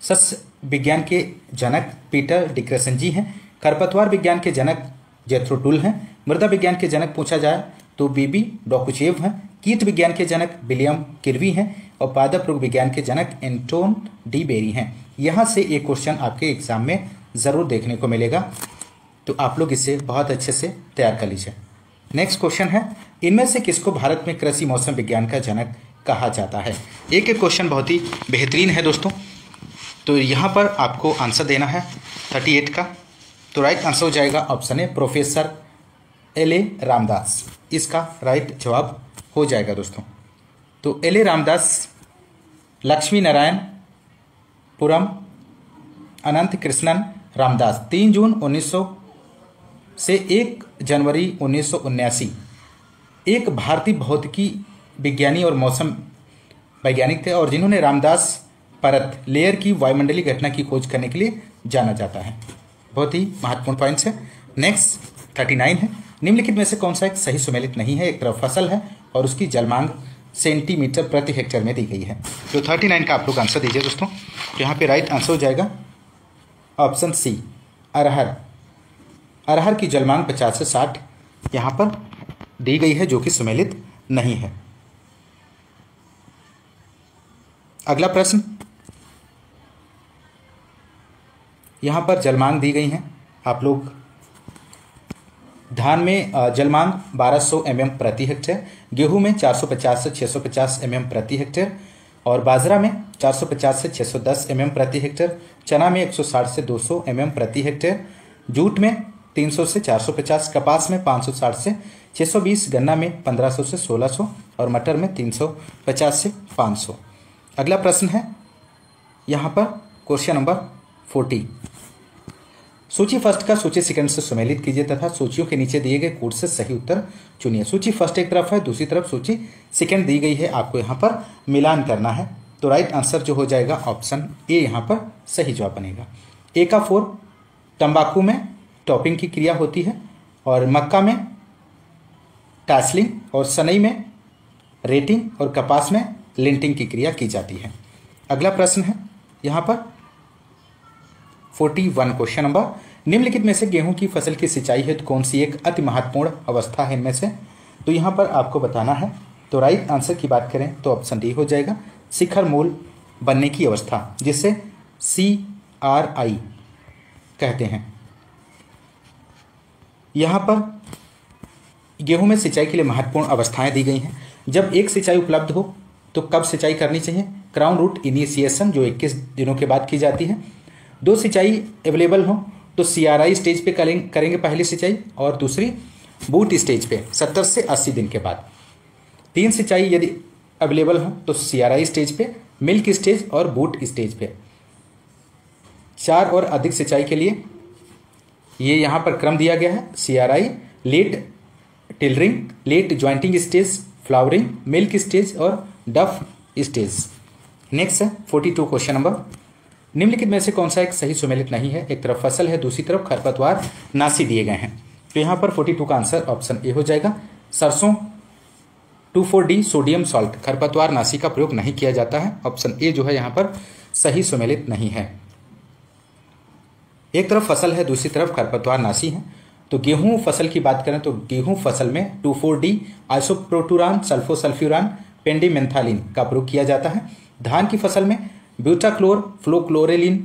S1: सस्य विज्ञान के जनक पीटर डी क्रेसेंजी हैं। खरपतवार विज्ञान के जनक जेथ्रो टुल हैं। मृदा विज्ञान के जनक पूछा जाए तो बीबी डॉकुचेव हैं। कीट विज्ञान के जनक विलियम किर्वी हैं और पादप रोग विज्ञान के जनक एंटोन डी बेरी हैं। यहाँ से एक क्वेश्चन आपके एग्जाम में ज़रूर देखने को मिलेगा, तो आप लोग इसे बहुत अच्छे से तैयार कर लीजिए। नेक्स्ट क्वेश्चन है, इनमें से किसको भारत में कृषि मौसम विज्ञान का जनक कहा जाता है। एक एक क्वेश्चन बहुत ही बेहतरीन है दोस्तों। तो यहाँ पर आपको आंसर देना है 38 का। तो राइट आंसर हो जाएगा option A, professor LA Ramdas, इसका राइट जवाब हो जाएगा दोस्तों। तो LA रामदास, लक्ष्मी नारायण पुरम, अनंत कृष्णन रामदास 3 जून 1900 से 1 जनवरी 1979 एक भारतीय भौतिकी विज्ञानी और मौसम वैज्ञानिक थे और जिन्होंने रामदास परत लेयर की वायुमंडलीय घटना की खोज करने के लिए जाना जाता है। बहुत ही महत्वपूर्ण पॉइंट्स है। नेक्स्ट 39 है, निम्नलिखित में से कौन सा एक सही सुमेलित नहीं है। एक तरफ फसल है और उसकी जलमांग सेंटीमीटर प्रति हेक्टेयर में दी गई है। तो 39 का आप लोग आंसर दीजिए दोस्तों। तो यहाँ पे राइट आंसर हो जाएगा ऑप्शन सी, अरहर। अरहर की जलमांग 50 से 60 यहाँ पर दी गई है, जो कि सुमेलित नहीं है। अगला प्रश्न, यहाँ पर जलमांग दी गई है आप लोग। धान में जलमांग 1200 mm प्रति हेक्टेयर, गेहूं में 450 से 650 mm प्रति हेक्टेयर, और बाजरा में 450 से 610 mm प्रति हेक्टेयर, चना में 160 से 200 mm प्रति हेक्टेयर, जूट में 300 से 450, कपास में 560 से 620, गन्ना में 1500 से 1600 और मटर में 350 से 500। अगला प्रश्न है यहाँ पर क्वेश्चन नंबर 40। सूची फर्स्ट का सूची सेकंड से सुमेलित कीजिए तथा सूचियों के नीचे दिए गए कोड से सही उत्तर चुनिए। सूची फर्स्ट एक तरफ है, दूसरी तरफ सूची सेकंड दी गई है, आपको यहाँ पर मिलान करना है। तो राइट आंसर जो हो जाएगा ऑप्शन ए यहाँ पर सही जवाब बनेगा। ए का 4, तंबाकू में टॉपिंग की क्रिया होती है, और मक्का में टासलिंग, और सनई में रेटिंग, और कपास में लिंटिंग की क्रिया की जाती है। अगला प्रश्न है यहाँ पर 41 क्वेश्चन नंबर, निम्नलिखित में से गेहूं की फसल की सिंचाई हेतु कौन सी एक अति महत्वपूर्ण अवस्था है इनमें से। तो यहाँ पर आपको बताना है। तो राइट आंसर की बात करें तो ऑप्शन डी हो जाएगा, शिखर मूल बनने की अवस्था, जिसे CRI कहते हैं। यहाँ पर गेहूं में सिंचाई के लिए महत्वपूर्ण अवस्थाएं दी गई हैं। जब एक सिंचाई उपलब्ध हो तो कब सिंचाई करनी चाहिए। क्राउन रूट इनिशिएशन, जो 21 दिनों के बाद की जाती है। 2 सिंचाई अवेलेबल हो तो CRI स्टेज पे करेंगे पहली सिंचाई, और दूसरी बूट स्टेज पे 70 से 80 दिन के बाद। 3 सिंचाई यदि अवेलेबल हो तो CRI स्टेज पे, मिल्क स्टेज और बूट स्टेज पे। 4 और अधिक सिंचाई के लिए ये यहाँ पर क्रम दिया गया है। CRI, late tillering, late jointing stage, flowering, milk stage और डफ स्टेज। नेक्स्ट है 42 क्वेश्चन नंबर, निम्नलिखित में से कौन सा एक सही सुमेलित नहीं है। एक तरफ फसल है, दूसरी तरफ खरपतवार नासी दिए गए हैं। तो यहाँ पर 42 का आंसर ऑप्शन ए हो जाएगा, सरसों 2,4-D सोडियम सॉल्ट खरपतवार नासी का प्रयोग नहीं किया जाता है। ऑप्शन ए जो है यहाँ पर सही सुमेलित नहीं है। एक तरफ फसल है, दूसरी तरफ खरपतवार नासी है। तो गेहूं फसल की बात करें तो गेहूं फसल में 2,4-D आइसोप्रोटुरान, सल्फोसल्फ्यूरान, पेंडिमेंथालिन का प्रयोग किया जाता है। धान की फसल में ब्यूटाक्लोर, फ्लोक्लोरेलिन,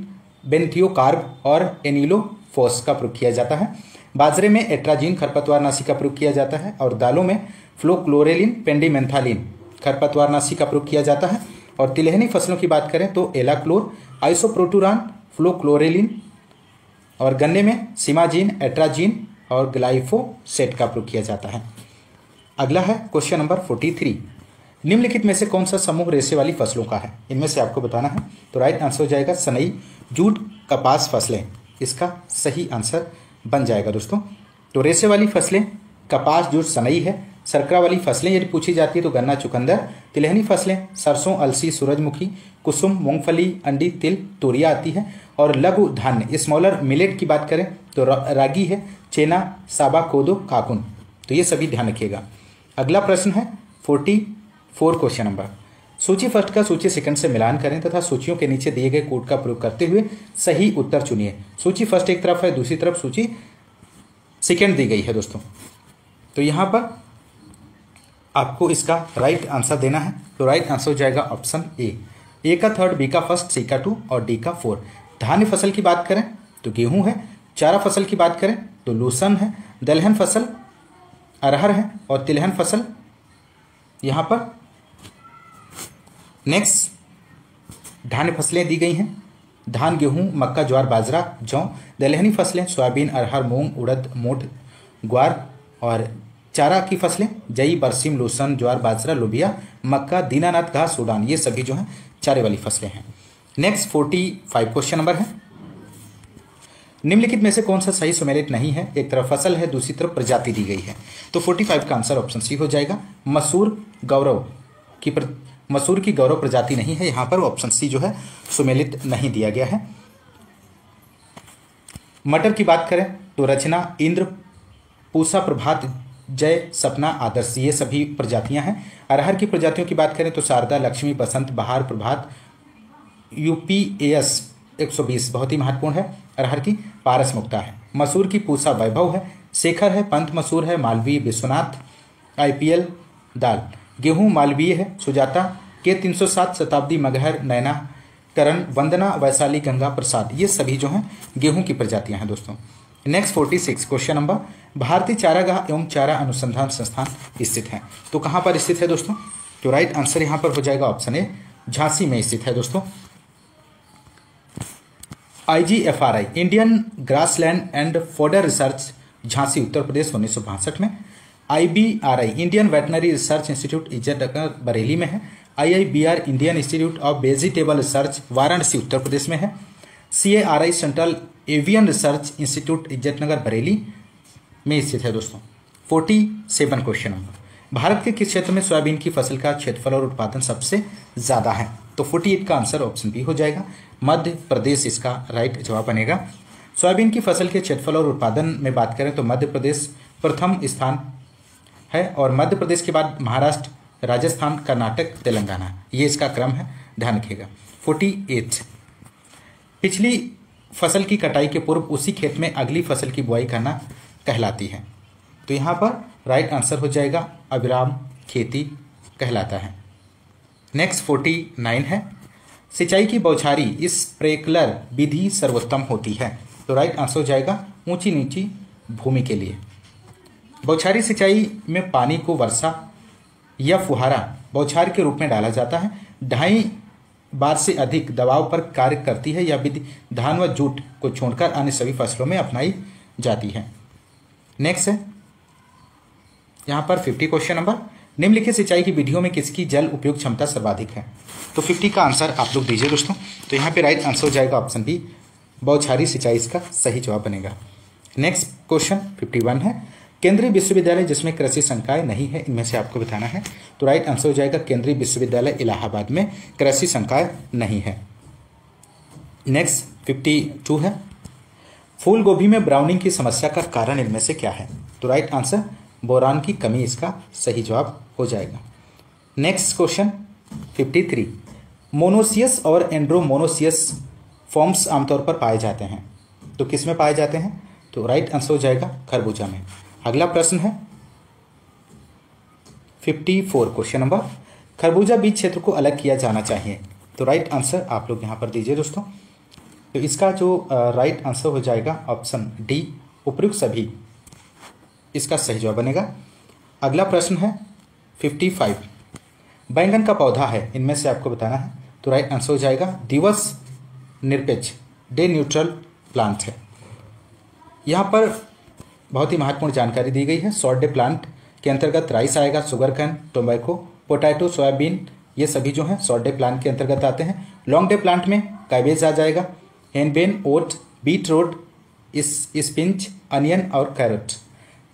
S1: बेंथियोकार्ब और एनिलोफोस का प्रयोग किया जाता है। बाजरे में एट्राजीन खरपतवारनाशी का प्रयोग किया जाता है, और दालों में फ्लोक्लोरेलिन, पेंडिमेंथालिन खरपतवारनाशी का प्रयोग किया जाता है। और तिलहनी फसलों की बात करें तो एलाक्लोर, आइसोप्रोटुरान, फ्लोक्लोरेलिन, और गन्ने में सिमाजीन, एट्राजीन और ग्लाइफोसेट का प्रयोग किया जाता है। अगला है क्वेश्चन नंबर 43, निम्नलिखित में से कौन सा समूह रेशे वाली फसलों का है, इनमें से आपको बताना है। तो राइट आंसर हो जाएगा सनई, जूट, कपास फसलें, इसका सही आंसर बन जाएगा दोस्तों। तो रेशे वाली फसलें कपास, जूट, सनई है। सरकरा वाली फसलें यदि पूछी जाती है तो गन्ना, चुकंदर। तिलहनी फसलें सरसों, अलसी, सूरजमुखी, कुसुम, मूंगफली, अंडी, तिल, तोरिया आती है। और लघु धान्य स्मॉलर मिलेट की बात करें तो रागी है, चेना, साबा, कोदो, काकुन। तो ये सभी ध्यान रखिएगा। अगला प्रश्न है 44 क्वेश्चन नंबर, सूची फर्स्ट का सूची सेकंड से मिलान करें तथा सूचियों के नीचे दिए गए कोड का प्रयोग करते हुए सही उत्तर चुनिए। सूची फर्स्ट एक तरफ है, दूसरी तरफ सूची सेकंड दी गई है दोस्तों। तो यहां पर आपको इसका राइट आंसर देना है। तो राइट आंसर हो जाएगा ऑप्शन ए का 3rd, बी का 1st, सी का 2 और डी का 4। धान्य फसल की बात करें तो गेहूं है। चारा फसल की बात करें तो लूसन है। दलहन फसल अरहर है। और तिलहन फसल यहां पर नेक्स्ट धान्य फसलें दी गई हैं, धान, गेहूं, मक्का, ज्वार, बाजरा, जौ। दलहनी फसलें सोयाबीन, अरहर, मूंग, उड़द, मोठ, ग्वार। और चारा की फसलें जई, बरसीम, लूसन, ज्वार, बाजरा, लोबिया, मक्का, दीनानाथ, घास, सूडान, ये सभी जो हैं चारे वाली फसलें हैं। नेक्स्ट 45 क्वेश्चन नंबर है, निम्नलिखित में से कौन सा सही सुमेलित नहीं है। एक तरफ फसल है, दूसरी तरफ प्रजाति दी गई है। तो 45 का आंसर ऑप्शन सी हो जाएगा। मसूर की गौरव प्रजाति नहीं है, यहां पर ऑप्शन सी जो है सुमेलित नहीं दिया गया है। मटर की बात करें तो रचना, इंद्र, पूषा, प्रभात, जय, सपना, आदर्श, ये सभी प्रजातियां हैं। अरहर की प्रजातियों की बात करें तो शारदा, लक्ष्मी, बसंत, बहार, प्रभात, यूपीएस 120 बहुत ही महत्वपूर्ण है अरहर की। पारस मुक्ता है। मसूर की पूषा, वैभव है। शेखर है। पंत मसूर है। मालवीय, विश्वनाथ, आईपीएल, दाल। गेहूं मालवीय है। सुजाता के 307, शताब्दी, मगहर, नैना, करण, वंदना, वैशाली, गंगा प्रसाद, ये सभी जो हैं गेहूं की प्रजातियां हैं दोस्तों। नेक्स्ट 46 क्वेश्चन नंबर, भारतीय चारागाह एवं चारा अनुसंधान संस्थान स्थित है, तो कहाँ पर स्थित है दोस्तों? तो राइट आंसर यहाँ पर हो जाएगा ऑप्शन ए, झांसी में स्थित है दोस्तों। IGFRI Indian grassland and fodder research, Jhansi Uttar Pradesh 1962 में। IBRI Indian veterinary research institute, Izzatnagar Bareilly में है। IIBR Indian institute of vegetable research, Varanasi Uttar Pradesh में है। CARI central avian research institute, Izzatnagar Bareilly में स्थित है दोस्तों। 47 क्वेश्चन नंबर, भारत के किस क्षेत्र में सोयाबीन की फसल का क्षेत्रफल और उत्पादन सबसे ज्यादा है? तो 48 का आंसर ऑप्शन बी हो जाएगा, मध्य प्रदेश इसका राइट जवाब बनेगा। सोयाबीन की फसल के क्षेत्रफल और उत्पादन में बात करें तो मध्य प्रदेश प्रथम स्थान है, और मध्य प्रदेश के बाद महाराष्ट्र, राजस्थान, कर्नाटक, तेलंगाना, ये इसका क्रम है, ध्यान रखिएगा। 48 पिछली फसल की कटाई के पूर्व उसी खेत में अगली फसल की बुआई करना कहलाती है, तो यहाँ पर राइट आंसर हो जाएगा अविराम खेती कहलाता है। नेक्स्ट 49 है, सिंचाई की बौछारी स्प्रिंकलर विधि सर्वोत्तम होती है, तो राइट आंसर हो जाएगा ऊंची नीची भूमि के लिए। बौछारी सिंचाई में पानी को वर्षा या फुहारा बौछार के रूप में डाला जाता है, 2.5 बार से अधिक दबाव पर कार्य करती है। यह विधि धान व जूट को छोड़कर अन्य सभी फसलों में अपनाई जाती है। नेक्स्ट है यहाँ पर 50 क्वेश्चन नंबर, निम्नलिखित सिंचाई की विधियों में किसकी जल उपयोग क्षमता सर्वाधिक है? तो 50 का आंसर आप लोग दीजिए दोस्तों, तो यहाँ पे राइट आंसर हो जाएगा ऑप्शन बी, बौछारी सिंचाई इसका सही जवाब बनेगा। नेक्स्ट क्वेश्चन 51 है, केंद्रीय विश्वविद्यालय जिसमें कृषि संकाय नहीं है, इनमें से आपको बताना है, तो राइट आंसर हो जाएगा केंद्रीय विश्वविद्यालय इलाहाबाद में कृषि संकाय नहीं है। नेक्स्ट 52 है, फूल गोभी में ब्राउनिंग की समस्या का कारण इनमें से क्या है? तो राइट आंसर बोरान की कमी इसका सही जवाब हो जाएगा। नेक्स्ट क्वेश्चन 53, मोनोसियस और एंड्रोमोनोसियस फॉर्म्स आमतौर पर पाए जाते हैं, तो किस में पाए जाते हैं? तो राइट आंसर हो जाएगा खरबूजा में। अगला प्रश्न है 54 क्वेश्चन नंबर, खरबूजा बीज क्षेत्र को अलग किया जाना चाहिए, तो राइट आंसर आप लोग यहाँ पर दीजिए दोस्तों, तो इसका जो राइट आंसर हो जाएगा ऑप्शन डी, उपयुक्त सभी इसका सही जवाब बनेगा। अगला प्रश्न है 55, बैंगन का पौधा है, इनमें से आपको बताना है, तो राइट आंसर हो जाएगा दिवस निरपेक्ष, डे न्यूट्रल प्लांट है। यहाँ पर बहुत ही महत्वपूर्ण जानकारी दी गई है। शॉर्ट डे प्लांट के अंतर्गत राइस आएगा, sugar cane, tobacco, potato, soybean, ये सभी जो हैं शॉर्ट डे प्लांट के अंतर्गत आते हैं। लॉन्ग डे प्लांट में कैबेज आ जाएगा, henbane, oat, beetroot, spinach, onion और कैरेट।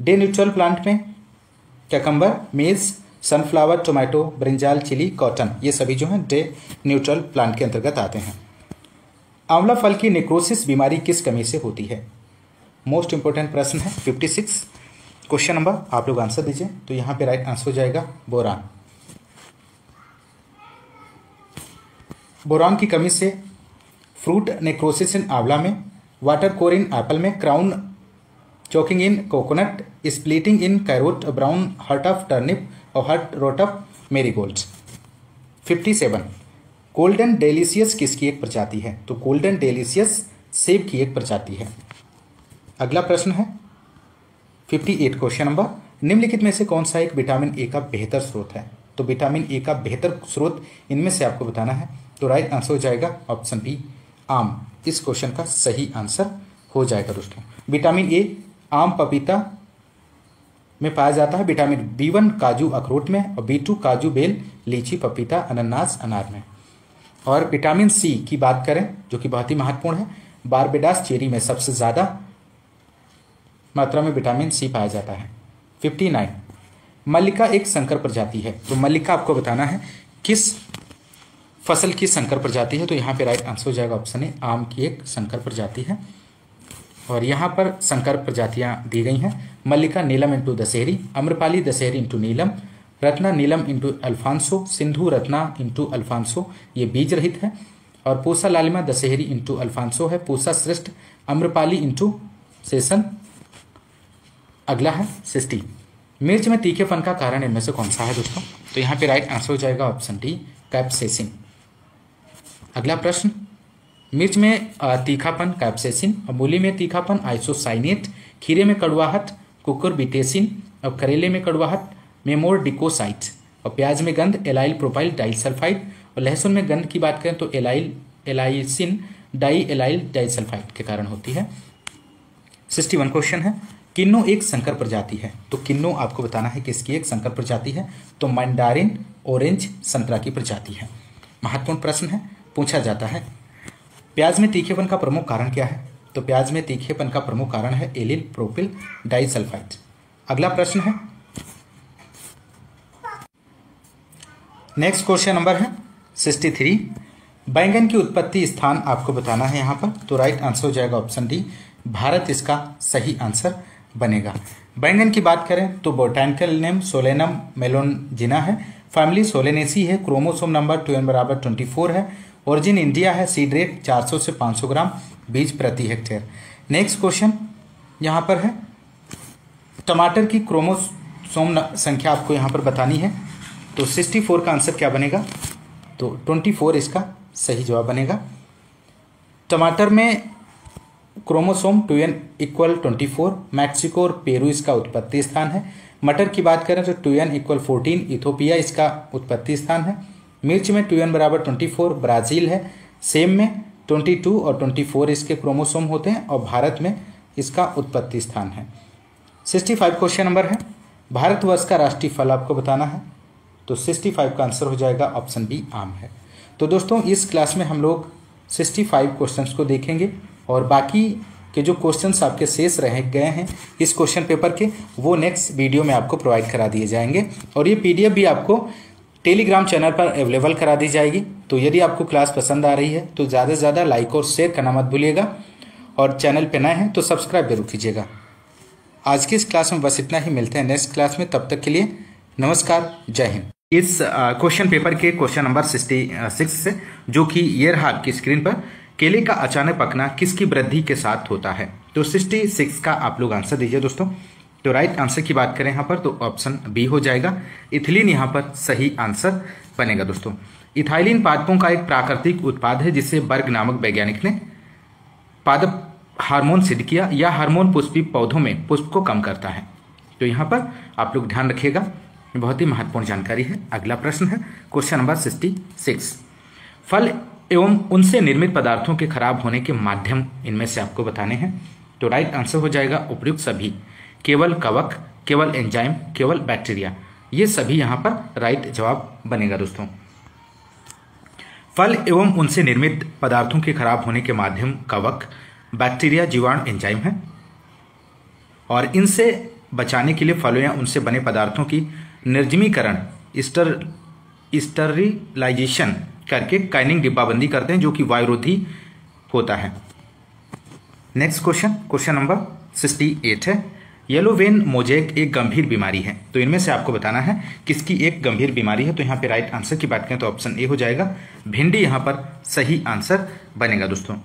S1: डे न्यूट्रल प्लांट में cucumber, maize, sunflower, tomato, brinjal, chilli, cotton, ये सभी जो हैं डे न्यूट्रल प्लांट के अंतर्गत आते हैं। आंवला फल की नेक्रोसिस बीमारी किस कमी से होती है? मोस्ट इंपोर्टेंट प्रश्न है 56 क्वेश्चन नंबर, आप लोग आंसर दीजिए, तो यहाँ पे राइट आंसर हो जाएगा बोरान। बोरान की कमी से फ्रूट नेक्रोसिस इन आंवला में, वाटर कोर इन एप्पल में, crown choking in coconut, splitting in carrot, brown heart of turnip और heart rot of marigold. 57, golden delicious किसकी एक प्रजाति है? तो गोल्डन डेलिशियस सेब की एक प्रजाति है। अगला प्रश्न है 58 क्वेश्चन नंबर, निम्नलिखित में से कौन सा एक विटामिन ए का बेहतर स्रोत है? तो विटामिन ए का बेहतर स्रोत इनमें से आपको बताना है, तो राइट आंसर हो जाएगा ऑप्शन बी, आम, इस क्वेश्चन का सही आंसर हो जाएगा दोस्तों। विटामिन ए आम, पपीता में पाया जाता है, विटामिन B1 काजू अखरोट में, और B2 काजू, बेल, लीची, पपीता, अनानास, अनार में। और विटामिन सी की बात करें जो कि बहुत ही महत्वपूर्ण है, बारबेडास चेरी में सबसे ज़्यादा मात्रा में विटामिन सी पाया जाता है। 59, मल्लिका एक संकर प्रजाति है, तो मल्लिका आपको बताना है किस फसल की संकर प्रजाति है, तो यहाँ पे राइट आंसर हो जाएगा ऑप्शन ए, आम की एक संकर प्रजाति है। और यहाँ पर संकर प्रजातियां दी गई हैं। Mallika Neelam into Dashehari, Amrapali Dashehari into Neelam, Ratna Neelam into Alphonso, Sindhu Ratna into Alphonso, ये बीज रहित है। और पूसा लालिमा दशहरी इंटू अल्फांसो है। पूसा श्रेष्ठ अम्रपाली इंटू सेशन। अगला है 60। मिर्च में तीखेपन का कारण इनमें से कौन सा है दोस्तों? तो यहाँ पे राइट आंसर हो जाएगा ऑप्शन डी, कैप्सेसिन। अगला प्रश्न, मिर्च में तीखापन कैप्सेसिन, और मूली में तीखापन आइसोसाइनेट, खीरे में कड़वाहट कुकुरबिटेसिन, और करेले में कड़वाहट मेमोरडिकोसाइट, और प्याज में गंध एलाइल प्रोपाइल डाइसल्फाइड, और लहसुन में गंध की बात करें तो एलाइसिन डाई एलाइल डाइसल्फाइड के कारण होती है। 61 क्वेश्चन है, किन्नू एक संकर प्रजाति है। तो किन्नू आपको बताना है किसकी एक संकर प्रजाति है? तो मैंडारिन ऑरेंज संतरा की प्रजाति है। महत्वपूर्ण प्रश्न है, पूछा जाता है प्याज में तीखेपन का प्रमुख कारण क्या है? तो प्याज में तीखेपन का प्रमुख कारण है एलिल प्रोपिल डाइसल्फाइड। अगला प्रश्न है, नेक्स्ट क्वेश्चन नंबर है 63। बैंगन की उत्पत्ति स्थान आपको बताना है यहाँ पर। तो राइट आंसर हो जाएगा ऑप्शन डी, भारत इसका सही आंसर बनेगा। बैंगन की बात करें तो बोटानिकल नेम सोलेनम मेलोनजिना है, फैमिली सोलेनेसी है, क्रोमोसोम नंबर 2n = 24 है, ओरिजिन इंडिया है, सीड रेट 400 से 500 ग्राम बीज प्रति हेक्टेयर। नेक्स्ट क्वेश्चन यहाँ पर है, टमाटर की क्रोमोसोम संख्या आपको यहाँ पर बतानी है। तो 64 का आंसर क्या बनेगा? तो 24 इसका सही जवाब बनेगा। टमाटर में क्रोमोसोम 2n = 24, मैक्सिको और पेरू इसका उत्पत्ति स्थान है। मटर की बात करें तो 2n = 14, इथोपिया इसका उत्पत्ति स्थान है। मिर्च में 2n = 24, ब्राज़ील है। सेम में 22 और 24 इसके क्रोमोसोम होते हैं, और भारत में इसका उत्पत्ति स्थान है। 65 क्वेश्चन नंबर है, भारतवर्ष का राष्ट्रीय फल आपको बताना है। तो 65 का आंसर हो जाएगा ऑप्शन बी, आम है। तो दोस्तों इस क्लास में हम लोग 65 क्वेश्चंस को देखेंगे, और बाकी के जो क्वेश्चंस आपके शेष रह गए हैं इस क्वेश्चन पेपर के, वो नेक्स्ट वीडियो में आपको प्रोवाइड करा दिए जाएंगे, और ये PDF भी आपको टेलीग्राम चैनल पर अवेलेबल करा दी जाएगी। तो यदि आपको क्लास पसंद आ रही है तो ज़्यादा से ज़्यादा लाइक और शेयर करना मत भूलिएगा, और चैनल पर नए हैं तो सब्सक्राइब जरूर कीजिएगा। आज की इस क्लास में बस इतना ही, मिलते हैं नेक्स्ट क्लास में, तब तक के लिए नमस्कार, जय हिंद। इस क्वेश्चन पेपर के क्वेश्चन नंबर 66 से, जो कि ये रहा आपकी स्क्रीन पर, केले का अचानक पकना किसकी वृद्धि के साथ होता है? तो 66 का आप लोग आंसर दीजिए दोस्तों। तो राइट आंसर की बात करें यहाँ पर तो ऑप्शन बी हो जाएगा, इथिलीन यहाँ पर सही आंसर बनेगा दोस्तों। इथाइलिन पादपों का एक प्राकृतिक उत्पाद है जिसे बर्ग नामक वैज्ञानिक ने पादप हार्मोन सिद्ध किया। यह हार्मोन पुष्पी पौधों में पुष्प को कम करता है। तो यहाँ पर आप लोग ध्यान रखिएगा, बहुत ही महत्वपूर्ण जानकारी है। अगला प्रश्न है क्वेश्चन नंबर 66। फल एवं उनसे निर्मित पदार्थों के खराब होने के माध्यम इनमें से आपको बताने हैं। तो राइट आंसर हो जाएगा उपयुक्त सभी, केवल कवक, केवल एंजाइम, केवल बैक्टीरिया, ये सभी यहाँ पर राइट जवाब बनेगा दोस्तों। फल एवं उनसे निर्मित पदार्थों के खराब होने के माध्यम कवक, बैक्टीरिया, जीवाणु, एंजाइम है, और इनसे बचाने के लिए फलों या उनसे बने पदार्थों की निर्जमीकरण स्टरलाइजेशन करके काइनिंग डिब्बाबंदी करते हैं, जो कि वायुरोधी होता है। नेक्स्ट क्वेश्चन नंबर 68 है, येलो वेन मोजेक एक गंभीर बीमारी है। तो इनमें से आपको बताना है किसकी एक गंभीर बीमारी है। तो यहाँ पे राइट आंसर की बात करें तो ऑप्शन ए हो जाएगा, भिंडी यहाँ पर सही आंसर बनेगा दोस्तों।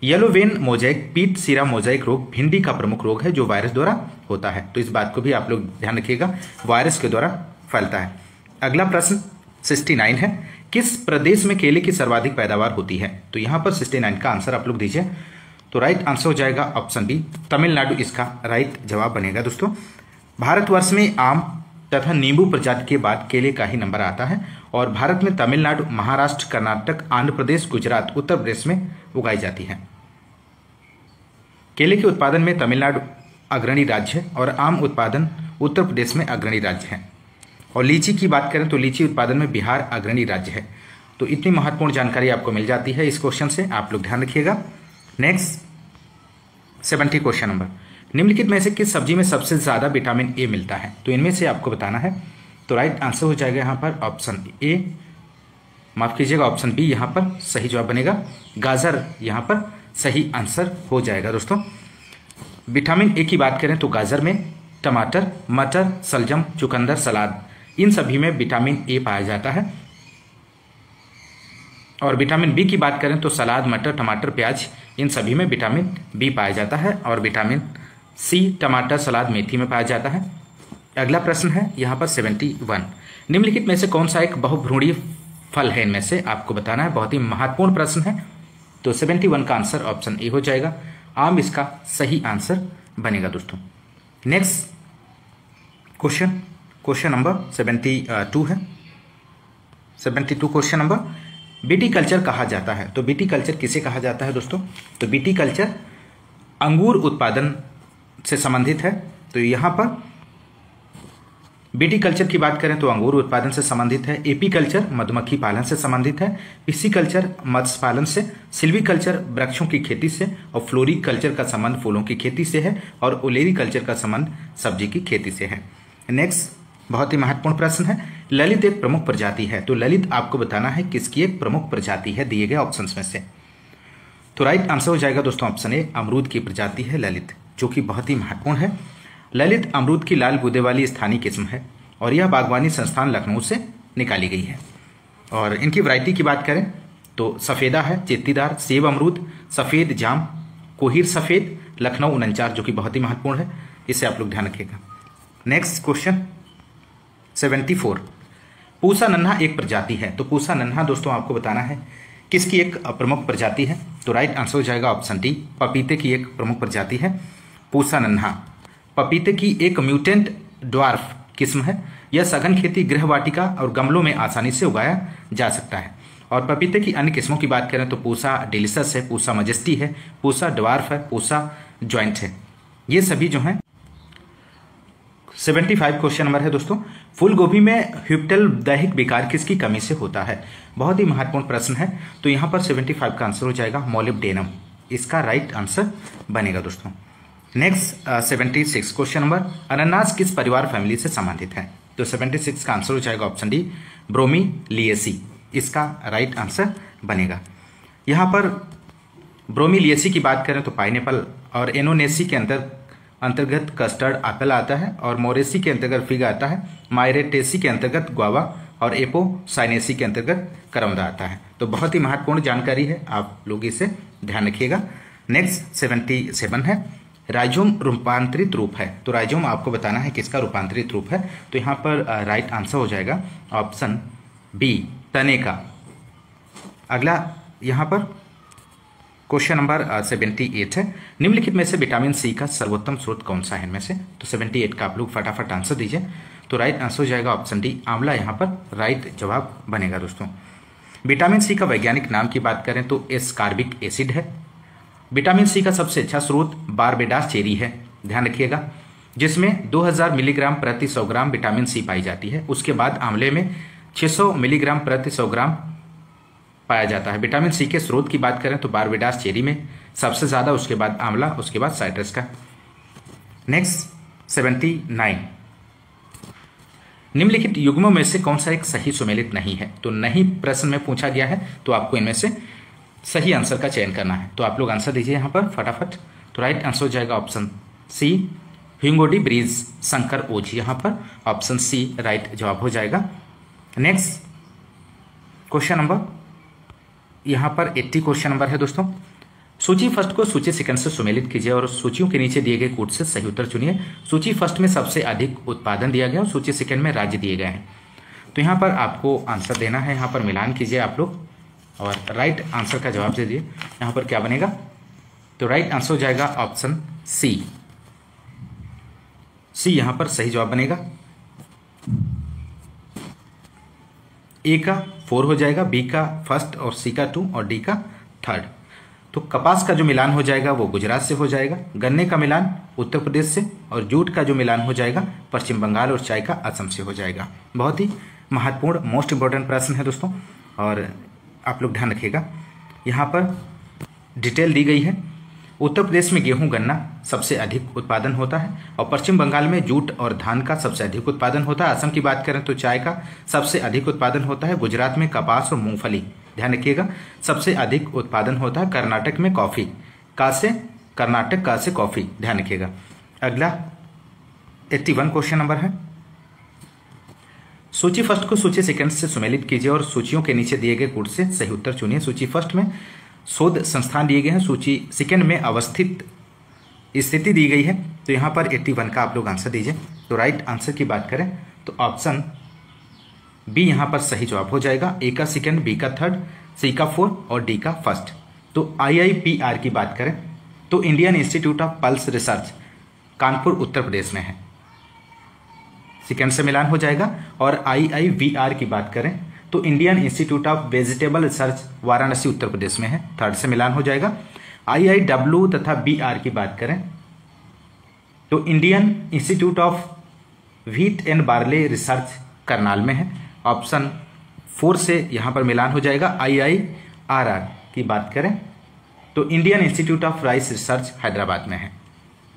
S1: येलो वेन मोजेक पीट सीरा मोजाइक रोग भिंडी का प्रमुख रोग है जो वायरस द्वारा होता है। तो इस बात को भी आप लोग ध्यान रखिएगा, वायरस के द्वारा फैलता है। अगला प्रश्न 69 है, किस प्रदेश में केले की सर्वाधिक पैदावार होती है? तो यहाँ पर 69 का आंसर आप लोग दीजिए। तो राइट आंसर हो जाएगा ऑप्शन बी, तमिलनाडु इसका राइट जवाब बनेगा दोस्तों। भारतवर्ष में आम तथा नींबू प्रजाति के बाद केले का ही नंबर आता है, और भारत में तमिलनाडु, महाराष्ट्र, कर्नाटक, आंध्र प्रदेश, गुजरात, उत्तर प्रदेश में उगाई जाती है। केले के उत्पादन में तमिलनाडु अग्रणी राज्य है, और आम उत्पादन उत्तर प्रदेश में अग्रणी राज्य है। और लीची की बात करें तो लीची उत्पादन में बिहार अग्रणी राज्य है। तो इतनी महत्वपूर्ण जानकारी आपको मिल जाती है इस क्वेश्चन से, आप लोग ध्यान रखिएगा। नेक्स्ट 70 क्वेश्चन नंबर, निम्नलिखित में से किस सब्जी में सबसे ज्यादा विटामिन ए मिलता है? तो इनमें से आपको बताना है। तो राइट आंसर हो जाएगा यहाँ पर ऑप्शन ए, माफ कीजिएगा ऑप्शन बी यहाँ पर सही जवाब बनेगा, गाजर यहाँ पर सही आंसर हो जाएगा दोस्तों। विटामिन ए की बात करें तो गाजर में, टमाटर, मटर, शलजम, चुकंदर, सलाद, इन सभी में विटामिन ए पाया जाता है। और विटामिन बी की बात करें तो सलाद, मटर, टमाटर, प्याज, इन सभी में विटामिन बी पाया जाता है। और विटामिन सी टमाटर, सलाद, मेथी में पाया जाता है। अगला प्रश्न है यहाँ पर 71, निम्नलिखित में से कौन सा एक बहुभ्रूणीय फल है, इनमें से आपको बताना है। बहुत ही महत्वपूर्ण प्रश्न है। तो 71 का आंसर ऑप्शन ए हो जाएगा, आम इसका सही आंसर बनेगा दोस्तों। नेक्स्ट क्वेश्चन नंबर 72 है। 72 क्वेश्चन नंबर, बीटी कल्चर कहा जाता है। तो बीटी कल्चर किसे कहा जाता है दोस्तों? तो बीटी कल्चर अंगूर उत्पादन से संबंधित है। तो यहाँ पर बीटी कल्चर की बात करें तो अंगूर उत्पादन से संबंधित है। एपी कल्चर मधुमक्खी पालन से संबंधित है। पीसी कल्चर मत्स्य पालन से, सिल्वी कल्चर वृक्षों की खेती से, और फ्लोरी कल्चर का संबंध फूलों की खेती से है, और ओलेरी कल्चर का संबंध सब्जी की खेती से है। नेक्स्ट बहुत ही महत्वपूर्ण प्रश्न है, ललित एक प्रमुख प्रजाति है। तो ललित आपको बताना है किसकी एक प्रमुख प्रजाति है दिए गए ऑप्शंस में से। तो राइट आंसर हो जाएगा दोस्तों ऑप्शन ए, अमरूद की प्रजाति है ललित, जो कि बहुत ही महत्वपूर्ण है। ललित अमरूद की लाल गूदे वाली स्थानीय किस्म है और यह बागवानी संस्थान लखनऊ से निकाली गई है। और इनकी वैरायटी की बात करें तो सफ़ेदा है, चित्तीदार, सेब अमरूद, सफ़ेद जाम, कोहिर सफ़ेद, लखनऊ 49, जो कि बहुत ही महत्वपूर्ण है, इसे आप लोग ध्यान रखिएगा। नेक्स्ट क्वेश्चन 74, पूसा नन्हा एक प्रजाति है। तो पूसा नन्हा दोस्तों आपको बताना है किसकी एक प्रमुख प्रजाति है। तो राइट आंसर हो जाएगा ऑप्शन डी, पपीते की एक प्रमुख प्रजाति है पूसा नन्हा। पपीते की एक म्यूटेंट ड्वार्फ किस्म है। यह सघन खेती, गृहवाटिका और गमलों में आसानी से उगाया जा सकता है। और पपीते की अन्य किस्मों की बात करें तो पूसा डिलिशस है, पूसा मजेस्टी है, पूसा ड्वार्फ है, पूसा जॉइंट है, ये सभी जो हैं। 75 क्वेश्चन नंबर है दोस्तों, फूल गोभी में ह्यूप्टल दैहिक विकार किसकी कमी से होता है। बहुत ही महत्वपूर्ण प्रश्न है। तो यहाँ पर 75 का आंसर हो जाएगा मोलिब्डेनम, इसका राइट आंसर बनेगा दोस्तों। नेक्स्ट 76 क्वेश्चन नंबर, अनानास किस परिवार फैमिली से संबंधित है। तो 76 का आंसर हो जाएगा ऑप्शन डी, ब्रोमीलिएसी, इसका राइट आंसर बनेगा। यहाँ पर ब्रोमीलिएसी की बात करें तो पाइनएप्पल, और एनोनेसी के अंतर्गत कस्टर्ड एप्पल आता है, और मोरेसी के अंतर्गत फिग आता है, मायरेटेसी के अंतर्गत गुआवा, और एपोसाइनेसी के अंतर्गत करौंदा आता है। तो बहुत ही महत्वपूर्ण जानकारी है, आप लोग इसे ध्यान रखिएगा। नेक्स्ट 77 है, राइजोम रूपांतरित रूप है। तो राइजोम आपको बताना है किसका रूपांतरित रूप है। तो यहाँ पर राइट आंसर हो जाएगा ऑप्शन बी, तने का। अगला यहाँ पर क्वेश्चन नंबर 78 है, निम्नलिखित में से विटामिन सी का सर्वोत्तम स्रोत कौन सा है इनमें से। तो 78 का आप लोग फटाफट आंसर दीजिए। तो राइट आंसर हो जाएगा ऑप्शन डी, आंवला यहाँ पर राइट जवाब बनेगा दोस्तों। विटामिन सी का वैज्ञानिक नाम की बात करें तो एस्कॉर्बिक एसिड है। विटामिन सी का सबसे अच्छा स्रोत बारबेडास चेरी है, ध्यान रखिएगा, जिसमें 2000 मिलीग्राम प्रति 100 ग्राम विटामिन सी पाई जाती है। उसके बाद आंवले में 600 मिलीग्राम प्रति 100 ग्राम पाया जाता है। विटामिन सी के स्रोत की बात करें तो बारबेडास चेरी में सबसे ज्यादा, उसके बाद आंवला, उसके बाद साइट्रस का। नेक्स्ट 79, निम्नलिखित युग्मों में से कौन सा एक सही सुमेलित नहीं है। तो नहीं प्रश्न में पूछा गया है, तो आपको इनमें से सही आंसर का चयन करना है। तो आप लोग आंसर दीजिए यहाँ पर फटाफट। तो राइट आंसर हो जाएगा ऑप्शन सी, ह्यूंगोडी ब्रीज संकर ओज, यहाँ पर ऑप्शन सी राइट जवाब हो जाएगा। नेक्स्ट क्वेश्चन नंबर यहाँ पर 80 क्वेश्चन नंबर है दोस्तों, सूची फर्स्ट को सूची सेकंड से सुमेलित कीजिए और सूचियों के नीचे दिए गए कोड से सही उत्तर चुनिए। सूची फर्स्ट में सबसे अधिक उत्पादन दिया गया और सूची सेकंड में राज्य दिए गए हैं। तो यहाँ पर आपको आंसर देना है, यहाँ पर मिलान कीजिए आप लोग और राइट आंसर का जवाब दे दिए। यहाँ पर क्या बनेगा, तो राइट आंसर हो जाएगा ऑप्शन सी, सी यहाँ पर सही जवाब बनेगा। ए का 4 हो जाएगा, बी का फर्स्ट और सी का 2 और डी का 3rd। तो कपास का जो मिलान हो जाएगा वो गुजरात से हो जाएगा, गन्ने का मिलान उत्तर प्रदेश से, और जूट का जो मिलान हो जाएगा पश्चिम बंगाल, और चाय का असम से हो जाएगा। बहुत ही महत्वपूर्ण मोस्ट इंपॉर्टेंट प्रश्न है दोस्तों, और आप लोग ध्यान रखिएगा। यहाँ पर डिटेल दी गई है। उत्तर प्रदेश में गेहूं गन्ना सबसे अधिक उत्पादन होता है, और पश्चिम बंगाल में जूट और धान का सबसे अधिक उत्पादन होता है। असम की बात करें तो चाय का सबसे अधिक उत्पादन होता है। गुजरात में कपास और मूंगफली, ध्यान रखिएगा, सबसे अधिक उत्पादन होता है। कर्नाटक में कॉफी का से कर्नाटक का से कॉफी, ध्यान रखिएगा। अगला 81 क्वेश्चन नंबर है, सूची फर्स्ट को सूची सेकंड से सुमेलित कीजिए और सूचियों के नीचे दिए गए कोड से सही उत्तर चुनिए। सूची फर्स्ट में शोध संस्थान दिए गए हैं, सूची सेकंड में अवस्थित स्थिति दी गई है। तो यहाँ पर 81 का आप लोग आंसर दीजिए। तो राइट आंसर की बात करें तो ऑप्शन बी यहाँ पर सही जवाब हो जाएगा। ए का सेकंड, बी का थर्ड, सी का फोर्थ और डी का फर्स्ट। तो IIPR की बात करें तो Indian institute of pulse research Kanpur Uttar Pradesh में है, सेकंड से मिलान हो जाएगा। और IIVR की बात करें तो Indian institute of vegetable research Varanasi Uttar Pradesh में है, थर्ड से मिलान हो जाएगा। IIW तथा BR की बात करें तो Indian institute of wheat and barley research Karnal में है, ऑप्शन 4 से यहाँ पर मिलान हो जाएगा। IIRR की बात करें तो Indian institute of rice research Hyderabad में है।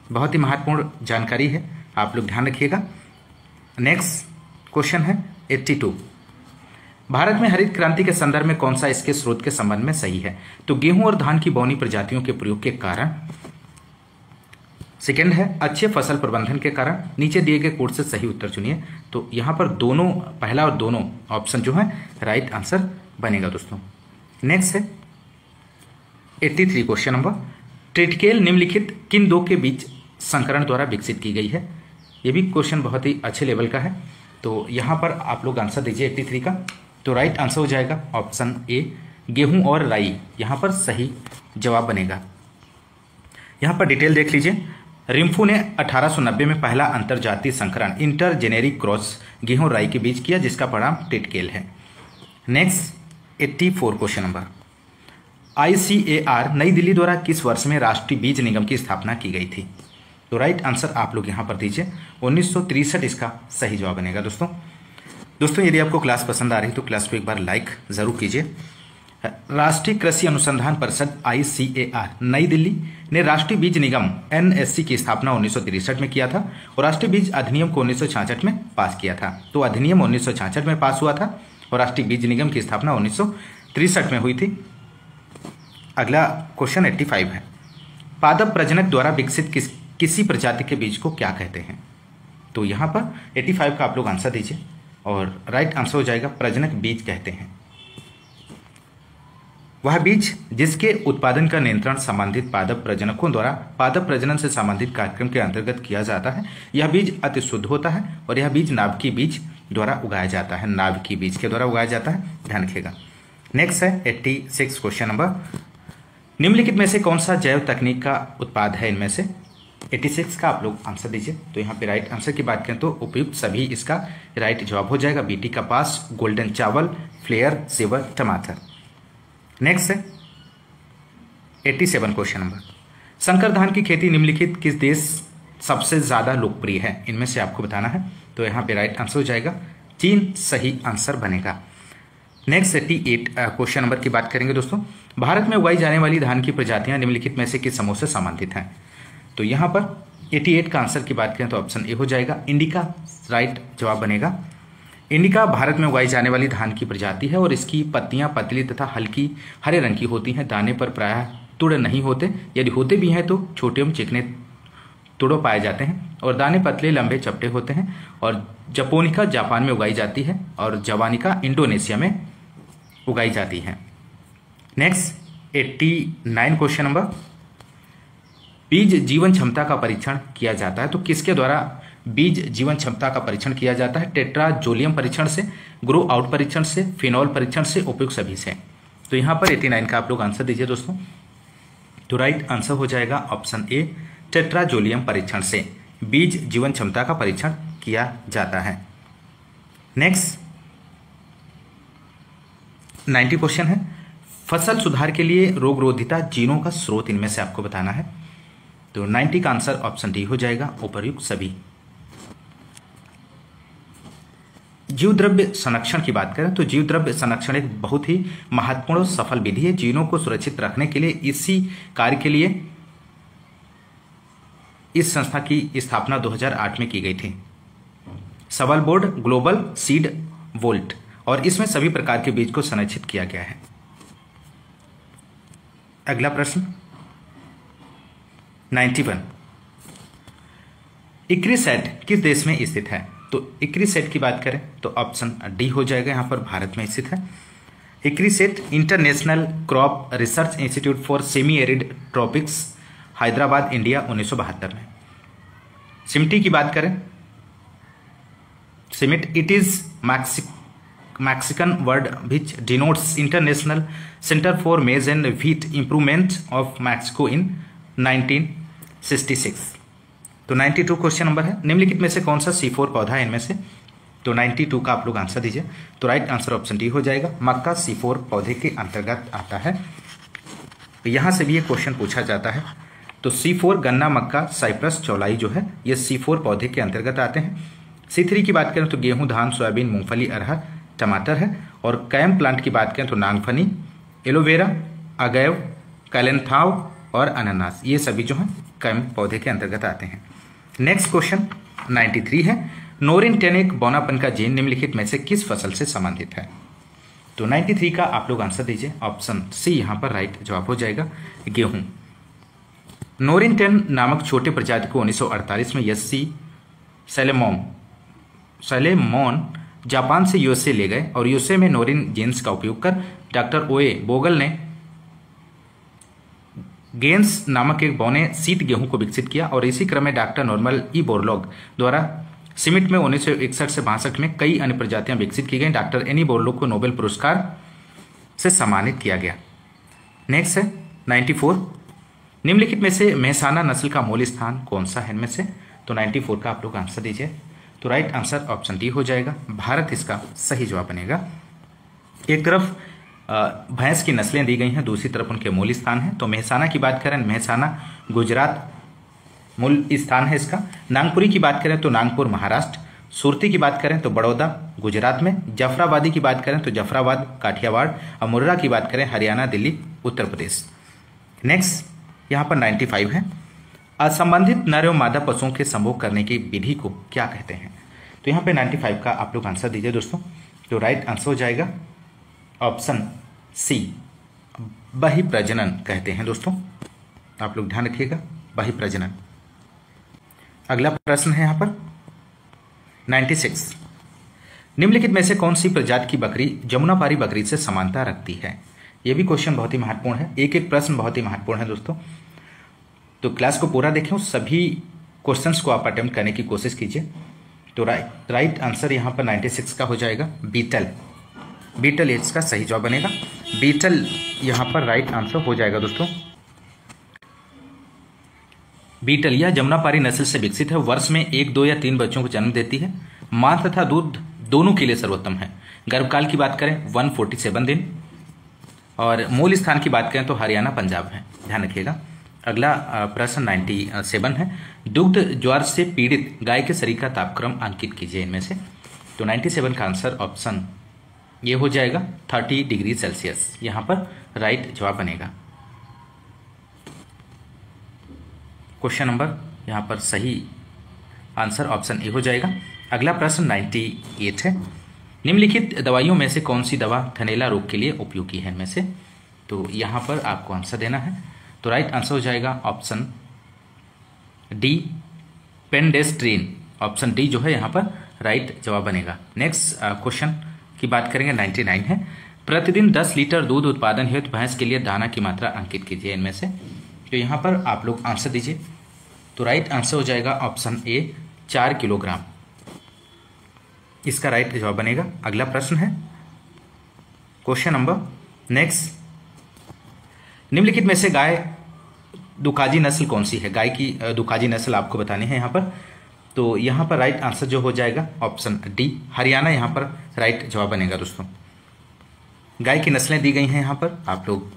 S1: बहुत ही महत्वपूर्ण जानकारी है, आप लोग ध्यान रखिएगा। नेक्स्ट क्वेश्चन है 82, भारत में हरित क्रांति के संदर्भ में कौन सा इसके स्रोत के संबंध में सही है? तो गेहूं और धान की बौनी प्रजातियों के प्रयोग के कारण, सेकंड है अच्छे फसल प्रबंधन के कारण। नीचे दिए गए कोड से सही उत्तर चुनिए। तो यहां पर दोनों, पहला और दोनों ऑप्शन जो है राइट आंसर बनेगा दोस्तों। नेक्स्ट है 83 क्वेश्चन नंबर, ट्रिटिकेल निम्नलिखित किन दो के बीच संकरण द्वारा विकसित की गई है? ये भी क्वेश्चन बहुत ही अच्छे लेवल का है। तो यहां पर आप लोग आंसर दीजिए 83 का। तो राइट आंसर हो जाएगा ऑप्शन ए, गेहूं और राई, यहां पर सही जवाब बनेगा। यहां पर डिटेल देख लीजिए। रिम्फू ने 1890 में पहला अंतरजातीय संकरण इंटरजेनेरिक क्रॉस गेहूं राई के बीच किया, जिसका परिणाम ट्रिटिकेल है। नेक्स्ट 84 क्वेश्चन नंबर, ICAR नई दिल्ली द्वारा किस वर्ष में राष्ट्रीय बीज निगम की स्थापना की गई थी? तो राइट आंसर आप लोग यहां पर दीजिए 1963, इसका सही जवाब बनेगा दोस्तों यदि आपको क्लास पसंद आ रही तो क्लास को एक बार लाइक जरूर कीजिए। राष्ट्रीय कृषि अनुसंधान परिषद ICAR नई दिल्ली ने राष्ट्रीय बीज निगम NSC की स्थापना 1963 में किया था और राष्ट्रीय बीज अधिनियम को 1966 में पास किया था। तो अधिनियम 1966 में पास हुआ था और राष्ट्रीय बीज निगम की स्थापना 1963 में हुई थी। अगला क्वेश्चन 85 है, पादप प्रजनक द्वारा विकसित किसी प्रजाति के बीज को क्या कहते हैं? तो यहां पर 85 का आप लोग आंसर दीजिए और राइट आंसर हो जाएगा प्रजनक बीज कहते हैं वह बीज जिसके उत्पादन का नियंत्रण संबंधित पादप प्रजनकों द्वारा पादप प्रजनन से संबंधित कार्यक्रम के अंतर्गत किया जाता है। यह बीज अति शुद्ध होता है और यह बीज नाभिकीय बीज द्वारा उगाया जाता है, नाभिकीय बीज के द्वारा उगाया जाता है, ध्यान रखिएगा। नेक्स्ट है 86 क्वेश्चन नंबर, निम्नलिखित में से कौन सा जैव तकनीक का उत्पाद है? इनमें से 86 का आप लोग आंसर दीजिए। तो यहाँ पे राइट आंसर की बात करें तो उपयुक्त सभी इसका राइट जवाब हो जाएगा। BT कपास, गोल्डन चावल, फ्लेयर, सेवर, टमाटर। नेक्स्ट है 87 क्वेश्चन नंबर, संकर धान की खेती निम्नलिखित किस देश सबसे ज्यादा लोकप्रिय है? इनमें से आपको बताना है। तो यहाँ पे राइट आंसर हो जाएगा चीन, सही आंसर बनेगा। नेक्स्ट 88 क्वेश्चन नंबर की बात करेंगे दोस्तों, भारत में उगाई जाने वाली धान की प्रजातियां निम्नलिखित में से किस समूह से संबंधित हैं? तो यहाँ पर 88 का आंसर की बात करें तो ऑप्शन ए हो जाएगा, इंडिका राइट जवाब बनेगा। इंडिका भारत में उगाई जाने वाली धान की प्रजाति है और इसकी पत्तियां पतली तथा हल्की हरे रंग की होती हैं। दाने पर प्रायः तुड़ नहीं होते, यदि होते भी हैं तो छोटे एवं चिकने तुड़ो पाए जाते हैं और दाने पतले लंबे चपटे होते हैं। और जपोनिका जापान में उगाई जाती है और जवानिका इंडोनेशिया में उगाई जाती है। नेक्स्ट 89 क्वेश्चन नंबर, बीज जीवन क्षमता का परीक्षण किया जाता है तो किसके द्वारा बीज जीवन क्षमता का परीक्षण किया जाता है? टेट्राजोलियम परीक्षण से, ग्रो आउट परीक्षण से, फिनॉल परीक्षण से, उपयुक्त सभी से। तो यहां पर 89 का आप लोग आंसर दीजिए दोस्तों। तो राइट आंसर हो जाएगा ऑप्शन ए, टेट्राजोलियम परीक्षण से बीज जीवन क्षमता का परीक्षण किया जाता है। नेक्स्ट 90 क्वेश्चन है, फसल सुधार के लिए रोगरोधिता जीनों का स्रोत इनमें से आपको बताना है। तो 90 का आंसर ऑप्शन डी हो जाएगा, उपर्युक्त सभी। जीव द्रव्य संरक्षण की बात करें तो जीव द्रव्य संरक्षण एक बहुत ही महत्वपूर्ण और सफल विधि है। जीनों को सुरक्षित रखने के लिए इसी कार्य के लिए इस संस्था की स्थापना 2008 में की गई थी, सबल बोर्ड ग्लोबल सीड वोल्ट, और इसमें सभी प्रकार के बीज को संरक्षित किया गया है। अगला प्रश्न 91। इक्रिसैट किस देश में स्थित है? तो इक्रिसैट की बात करें तो ऑप्शन डी हो जाएगा, यहाँ पर भारत में स्थित है। ICRISAT international crop research institute for semi arid tropics, Hyderabad, India, 1972 में। सिमटी की बात करें, CIMMYT it is Mexican word which denotes international centre for maize and wheat improvement of Mexico in 1966। तो 92 क्वेश्चन नंबर है, निम्नलिखित में से कौन सा C4 पौधा है इनमें से? तो 92 का आप लोग आंसर दीजिए। तो राइट आंसर ऑप्शन डी हो जाएगा, मक्का C4 पौधे के अंतर्गत आता है। तो यहां से भी ये क्वेश्चन पूछा जाता है। तो C4 गन्ना, मक्का, साइप्रस, चौलाई जो है ये C4 पौधे के अंतर्गत आते हैं। C3 की बात करें तो गेहूं, धान, सोयाबीन, मूंगफली, अरहर, टमाटर है। और कैम प्लांट की बात करें तो नागफनी, एलोवेरा, अगैव, कैलेंथाव और अनानास, ये सभी जो है कैम पौधे के अंतर्गत आते हैं। नेक्स्ट क्वेश्चन 93 है, नोरिन-टेनिक बौनापन का जीन निम्नलिखित में से किस फसल से संबंधित है? तो 93 का आप लोग आंसर दीजिए। ऑप्शन सी यहाँ पर राइट जवाब हो जाएगा, गेहूं। नोरिन-टेन नामक छोटे प्रजाति को 1948 में यस्सी सैलेमोन जापान से यूएसए ले गए और यूएसए में नोरिन जीन्स का उपयोग कर डॉक्टर ओए बोगल ने गेंस नामक एक बौने शीत गेहूं को विकसित किया। और इसी क्रम में डॉक्टर नॉर्मल ई बोरलॉग द्वारा सिमिट में 1961 से 62 में कई अन्य प्रजातियां विकसित की गई। डॉक्टर एनी बोरलॉग को नोबेल पुरस्कार से सम्मानित किया गया। नेक्स्ट है 94, निम्नलिखित में से मेहसाना नस्ल का मूल स्थान कौन सा है इनमें से? तो 94 का आप लोग आंसर दीजिए। तो राइट आंसर ऑप्शन डी हो जाएगा, भारत इसका सही जवाब बनेगा। एक तरफ भैंस की नस्लें दी गई हैं, दूसरी तरफ उनके मूल स्थान है। तो मेहसाना की बात करें, मेहसाना गुजरात मूल स्थान है इसका। नागपुरी की बात करें तो नागपुर महाराष्ट्र। सुरती की बात करें तो बड़ौदा गुजरात में। जाफराबादी की बात करें तो जाफराबाद काठियावाड़। और मुर्रा की बात करें हरियाणा, दिल्ली, उत्तर प्रदेश। नेक्स्ट यहाँ पर 95 है, असंबंधित नर एवं मादा पशुओं के संभोग करने की विधि को क्या कहते हैं? तो यहाँ पे 95 का आप लोग आंसर दीजिए दोस्तों। तो राइट आंसर हो जाएगा ऑप्शन सी, बहिप्रजनन कहते हैं दोस्तों, आप लोग ध्यान रखिएगा, बहिप्रजनन। अगला प्रश्न है यहाँ पर 96, निम्नलिखित में से कौन सी प्रजाति की बकरी जमुनापारी बकरी से समानता रखती है? यह भी क्वेश्चन बहुत ही महत्वपूर्ण है, एक एक प्रश्न बहुत ही महत्वपूर्ण है दोस्तों। तो क्लास को पूरा देखें, सभी क्वेश्चंस को आप अटेम्प्ट करने की कोशिश कीजिए। तो राइट आंसर यहाँ पर 96 का हो जाएगा बीटल। बीटल इसका सही जवाब बनेगा, बीटल यहाँ पर राइट आंसर हो जाएगा दोस्तों। बीटल यह जमुनापारी नस्ल से विकसित है, वर्ष में 1, 2 या 3 बच्चों को जन्म देती है। मांस तथा दूध दोनों के लिए सर्वोत्तम है। गर्भकाल की बात करें 147 दिन। और मूल स्थान की बात करें तो हरियाणा, पंजाब है, ध्यान रखिएगा। अगला प्रश्न 97 है, दुग्ध ज्वर से पीड़ित गाय के शरीर का तापक्रम अंकित कीजिए इनमें से। तो 97 का आंसर ऑप्शन ये हो जाएगा 30 डिग्री सेल्सियस, यहाँ पर राइट जवाब बनेगा। क्वेश्चन नंबर यहाँ पर सही आंसर ऑप्शन ए हो जाएगा। अगला प्रश्न 98 है, निम्नलिखित दवाइयों में से कौन सी दवा थनैला रोग के लिए उपयोगी है इनमें से? तो यहाँ पर आपको आंसर देना है। तो राइट आंसर हो जाएगा ऑप्शन डी, पेंडेस्ट्रीन। ऑप्शन डी जो है यहाँ पर राइट जवाब बनेगा। नेक्स्ट क्वेश्चन की बात करेंगे 99 है, प्रतिदिन 10 लीटर दूध उत्पादन हेतु भैंस के लिए दाना की मात्रा अंकित कीजिए इनमें से। तो यहाँ पर आप लोग आंसर दीजिए। तो राइट आंसर हो जाएगा ऑप्शन ए, 4 किलोग्राम, इसका राइट जवाब बनेगा। अगला प्रश्न है क्वेश्चन नंबर नेक्स्ट, निम्नलिखित में से गाय दुकाजी नस्ल कौन सी है? गाय की दुकाजी नस्ल आपको बतानी है यहाँ पर। तो यहाँ पर राइट आंसर जो हो जाएगा ऑप्शन डी, हरियाणा, यहाँ पर राइट जवाब बनेगा दोस्तों। गाय की नस्लें दी गई हैं यहाँ पर, आप लोग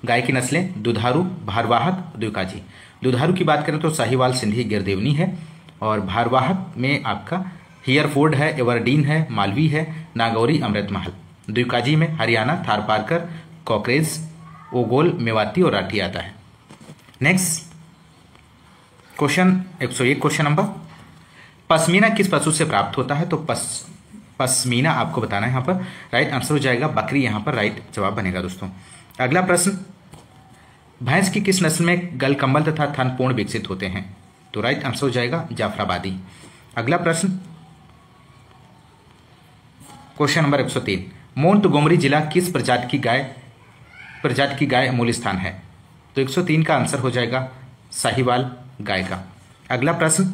S1: गाय की नस्लें दुधारू, भारवाहक, दुकाजी। दुधारू की बात करें तो साहिवाल, सिंधी, गिरदेवनी है। और भारवाहक में आपका हियरफोर्ड है, एवरडीन है, मालवी है, नागौरी, अमृतमहल। दुकाजी में हरियाणा, थारपारकर, कॉकरेज, ओगोल, मेवाती और राठी आता है। Next question 101 question number, pashmina किस पशु से प्राप्त होता है? तो पश्मीना आपको बताना है यहाँ पर। राइट आंसर हो जाएगा बकरी, यहाँ पर राइट जवाब बनेगा दोस्तों। अगला प्रश्न भैंस की किस नस्ल में गलकंबल तथा थन पूर्ण विकसित होते हैं? तो राइट आंसर हो जाएगा जाफराबादी। अगला प्रश्न क्वेश्चन नंबर 103, मोंटगोमरी जिला किस प्रजाति की गाय मूल स्थान है? तो 103 का आंसर हो जाएगा साहिवाल गाय का। अगला प्रश्न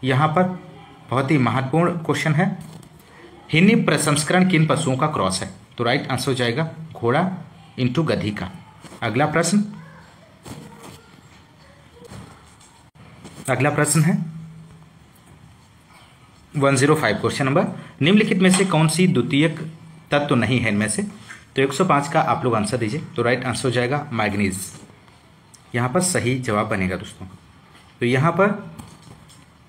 S1: यहाँ पर बहुत ही महत्वपूर्ण क्वेश्चन है, हिन्नी प्रसंस्करण किन पशुओं का क्रॉस है? तो राइट आंसर हो जाएगा घोड़ा इंटू गधी का। अगला प्रश्न है 105 क्वेश्चन नंबर, निम्नलिखित में से कौन सी द्वितीयक तत्व नहीं है इनमें से? तो 105 का आप लोग आंसर दीजिए। तो राइट आंसर हो जाएगा मैग्नीज, यहाँ पर सही जवाब बनेगा दोस्तों। तो यहाँ पर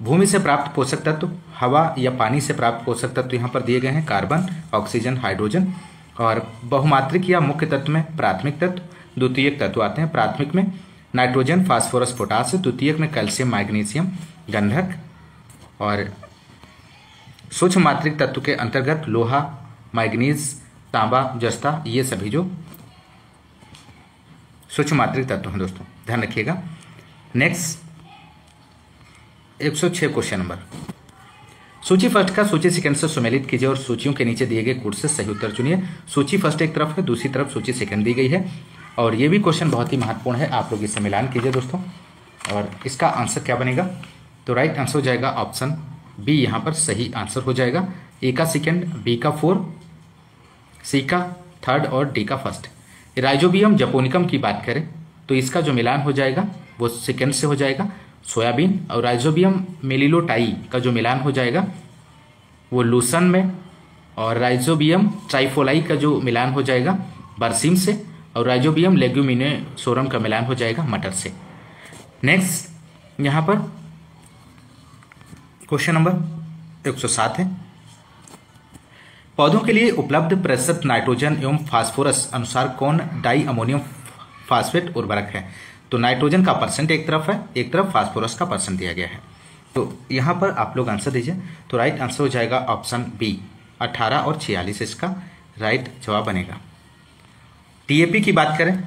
S1: भूमि से प्राप्त पोषक तत्व, हवा या पानी से प्राप्त पोषक तत्व यहाँ पर दिए गए हैं, कार्बन, ऑक्सीजन, हाइड्रोजन। और बहुमात्रिक या मुख्य तत्व में प्राथमिक तत्व, द्वितीयक तत्व आते हैं। प्राथमिक में नाइट्रोजन, फास्फोरस, पोटास, द्वितीयक में कैल्शियम, मैग्नीशियम, गंधक। और सूक्ष्म मात्रिक तत्व के अंतर्गत लोहा, मैग्नीज, तांबा, जस्ता, ये सभी जो सूक्ष्म मात्रिक तत्व हैं दोस्तों, ध्यान रखिएगा। नेक्स्ट 106 क्वेश्चन नंबर, सूची फर्स्ट का सूची सेकंड से सुमेलित कीजिए और सूचियों के नीचे दिए गए कोड से सही उत्तर चुनिए। सूची फर्स्ट एक तरफ है, दूसरी तरफ सूची सेकंड दी गई है। और ये भी क्वेश्चन बहुत ही महत्वपूर्ण है, आप लोग इससे मिलान कीजिए दोस्तों। और इसका आंसर क्या बनेगा? तो राइट आंसर हो जाएगा ऑप्शन बी, यहाँ पर सही आंसर हो जाएगा। ए का सेकंड, बी का 4, सी का थर्ड और डी का फर्स्ट। राइजोबियम जपोनिकम की बात करें तो इसका जो मिलान हो जाएगा वो सेकंड से हो जाएगा सोयाबीन, और राइजोबियम मेलिलोटाई का जो मिलान हो जाएगा वो लूसन में, और राइजोबियम ट्राइफोलाई का जो मिलान हो जाएगा बरसीम से, और राइजोबियम लेग्यूमिनोसोरम का मिलान हो जाएगा मटर से। नेक्स्ट यहाँ पर क्वेश्चन नंबर 107 है, पौधों के लिए उपलब्ध प्रसक्त नाइट्रोजन एवं फास्फोरस अनुसार कौन डाई अमोनियम फास्फेट उर्वरक है? तो नाइट्रोजन का परसेंट एक तरफ है, एक तरफ फास्फोरस का परसेंट दिया गया है। तो यहाँ पर आप लोग आंसर दीजिए। तो राइट आंसर हो जाएगा ऑप्शन बी, 18 और 46 इसका राइट जवाब बनेगा। डीएपी की बात करें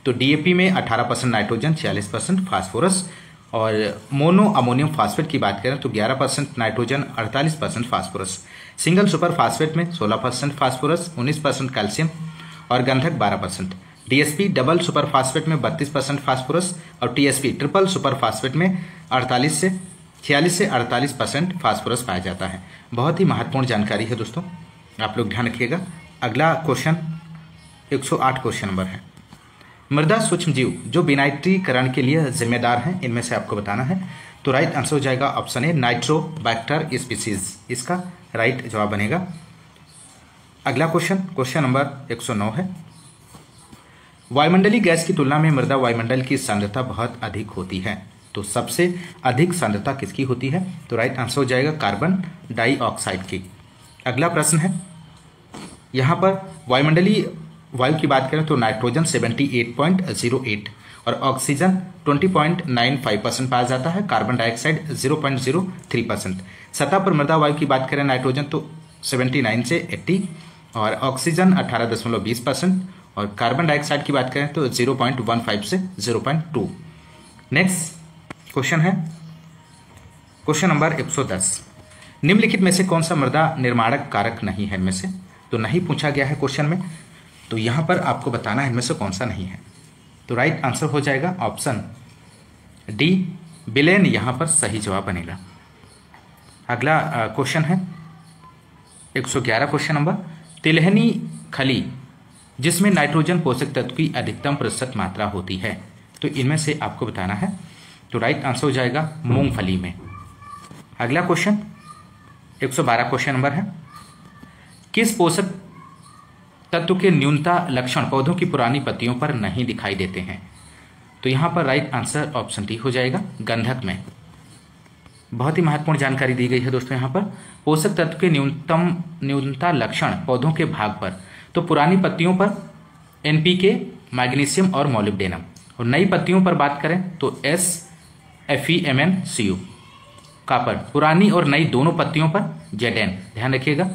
S1: तो डीएपी में 18% नाइट्रोजन, 46% फास्फोरस। और मोनो अमोनियम फास्फेट की बात करें तो 11% nitrogen, 48% phosphorus. Single super phosphate में 16% फास्फोरस, 19% कैल्शियम और गंधक 12%। डीएसपी डबल सुपर फास्फेट में 32% फास्फोरस, और टीएसपी ट्रिपल सुपर फास्फेट में 46 से 48% फास्फोरस पाया जाता है। बहुत ही महत्वपूर्ण जानकारी है दोस्तों, आप लोग ध्यान रखिएगा। अगला क्वेश्चन 108 क्वेश्चन नंबर है, मृदा सूक्ष्म जीव जो विनाइट्रीकरण के लिए जिम्मेदार हैं इनमें से आपको बताना है। तो राइट आंसर हो जाएगा ऑप्शन ए, नाइट्रोबैक्टर स्पीसीज, इसका राइट जवाब बनेगा। अगला क्वेश्चन नंबर 109 है, वायुमंडलीय गैस की तुलना में मृदा वायुमंडल की सांद्रता बहुत अधिक होती है। तो सबसे अधिक सांद्रता किसकी होती है? तो राइट आंसर हो जाएगा कार्बन डाइऑक्साइड की। अगला प्रश्न है, यहाँ पर वायुमंडलीय वायु की बात करें तो नाइट्रोजन 78.08 और ऑक्सीजन 20.95% पाया जाता है, कार्बन डाइऑक्साइड 0.03%। सतह पर मृदा वायु की बात करें नाइट्रोजन तो 79 से 80 और ऑक्सीजन 18.20% और कार्बन डाइऑक्साइड की बात करें तो 0.15 से 0.2। नेक्स्ट क्वेश्चन है क्वेश्चन नंबर 110, निम्नलिखित में से कौन सा मृदा निर्माणक कारक नहीं है? इनमें से तो नहीं पूछा गया है क्वेश्चन में, तो यहां पर आपको बताना है इनमें से कौन सा नहीं है। तो राइट आंसर हो जाएगा ऑप्शन डी, बिलेन यहां पर सही जवाब बनेगा। अगला क्वेश्चन है 111 क्वेश्चन नंबर, तिलहनी खली जिसमें नाइट्रोजन पोषक तत्व की अधिकतम प्रतिशत मात्रा होती है, तो इनमें से आपको बताना है। तो राइट आंसर हो जाएगा मूंगफली में। अगला क्वेश्चन 112 क्वेश्चन नंबर है, किस पोषक तत्व के न्यूनता लक्षण पौधों की पुरानी पत्तियों पर नहीं दिखाई देते हैं? तो यहां पर राइट आंसर ऑप्शन डी हो जाएगा, गंधक में। बहुत ही महत्वपूर्ण जानकारी दी गई है दोस्तों यहाँ पर, पोषक तत्व के न्यूनता लक्षण पौधों के भाग पर, तो पुरानी पत्तियों पर एनपीके, मैग्नीशियम और मोलिब्डेनम, और नई पत्तियों पर बात करें तो FeMnCu, कॉपर, पुरानी और नई दोनों पत्तियों पर Zn, ध्यान रखिएगा,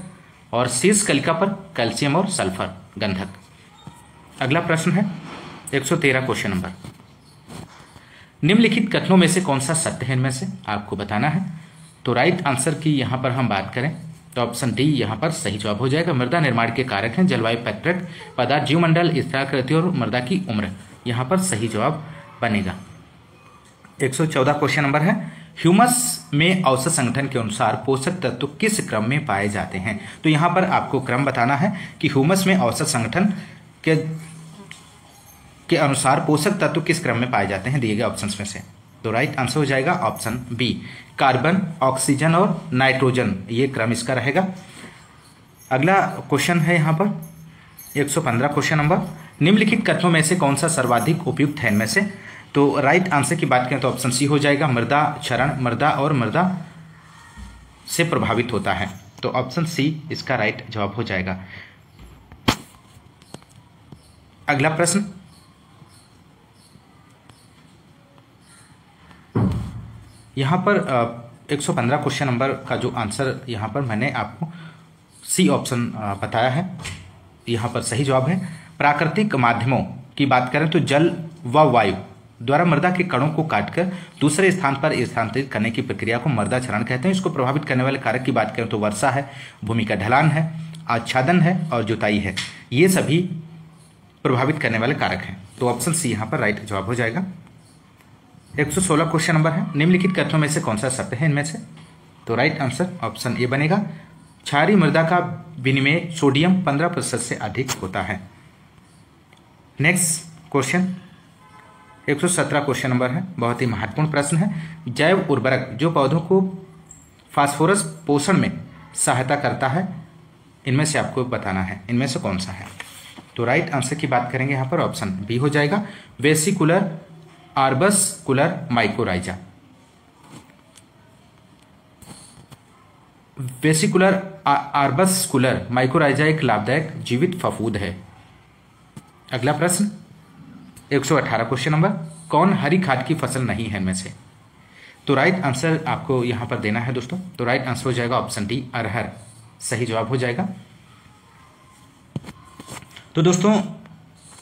S1: और शीर्ष कलिका पर कैल्शियम और सल्फर, गंधक। अगला प्रश्न है 113 क्वेश्चन नंबर, निम्नलिखित कथनों में से कौन सा सत्य है, इनमें से आपको बताना है। तो राइट आंसर की यहाँ पर हम बात करें तो ऑप्शन डी यहाँ पर सही जवाब हो जाएगा। मृदा निर्माण के कारक हैं जलवायु, पैतृक पदार्थ, जीवमंडल, स्थलाकृति और मृदा की उम्र, यहाँ पर सही जवाब बनेगा। 114 क्वेश्चन नंबर है, ह्यूमस में औसत संगठन के अनुसार पोषक तत्व किस क्रम में पाए जाते हैं। तो यहाँ पर आपको क्रम बताना है कि ह्यूमस में औसत संगठन के अनुसार पोषक तत्व किस क्रम में पाए जाते हैं दिए गए ऑप्शंस में से। तो राइट आंसर हो जाएगा ऑप्शन बी, कार्बन, ऑक्सीजन और नाइट्रोजन, ये क्रम इसका रहेगा। अगला क्वेश्चन है यहाँ पर 115 क्वेश्चन नंबर, निम्नलिखित कथनों में से कौन सा सर्वाधिक उपयुक्त है इनमें से। तो राइट आंसर की बात करें तो ऑप्शन सी हो जाएगा, मृदा क्षरण, मृदा से प्रभावित होता है। तो ऑप्शन सी इसका राइट जवाब हो जाएगा। अगला प्रश्न, यहाँ पर 115 क्वेश्चन नंबर का जो आंसर यहाँ पर मैंने आपको सी ऑप्शन बताया है, यहाँ पर सही जवाब है। प्राकृतिक माध्यमों की बात करें तो जल व वायु द्वारा मृदा के कणों को काटकर दूसरे स्थान पर स्थानांतरित करने की प्रक्रिया को मृदा क्षरण कहते हैं। इसको प्रभावित करने वाले कारक की बात करें तो वर्षा है, भूमि का ढलान है, आच्छादन है और जुताई है, ये सभी प्रभावित करने वाले कारक हैं। तो ऑप्शन सी यहाँ पर राइट जवाब हो जाएगा। 116 क्वेश्चन नंबर है, निम्नलिखित कथनों में से कौन सा सत्य है इनमें से। तो राइट आंसर ऑप्शन ए बनेगा, क्षारीय मृदा का विनिमय सोडियम 15% से अधिक होता है। नेक्स्ट क्वेश्चन 117 क्वेश्चन नंबर है, बहुत ही महत्वपूर्ण प्रश्न है। जैव उर्वरक जो पौधों को फास्फोरस पोषण में सहायता करता है, इनमें से आपको बताना है इनमें से कौन सा है। तो राइट आंसर की बात करेंगे यहाँ पर ऑप्शन बी हो जाएगा, वेसिकुलर आर्बस्कुलर माइकोराइजा। वेसिकुलर आर्बस्कुलर माइकोराइजा एक लाभदायक जीवित फफूंद है। अगला प्रश्न 118 क्वेश्चन नंबर, कौन हरी खाद की फसल नहीं है इनमें से। तो राइट आंसर आपको यहां पर देना है दोस्तों। तो राइट आंसर हो जाएगा ऑप्शन डी, अरहर, सही जवाब हो जाएगा। तो दोस्तों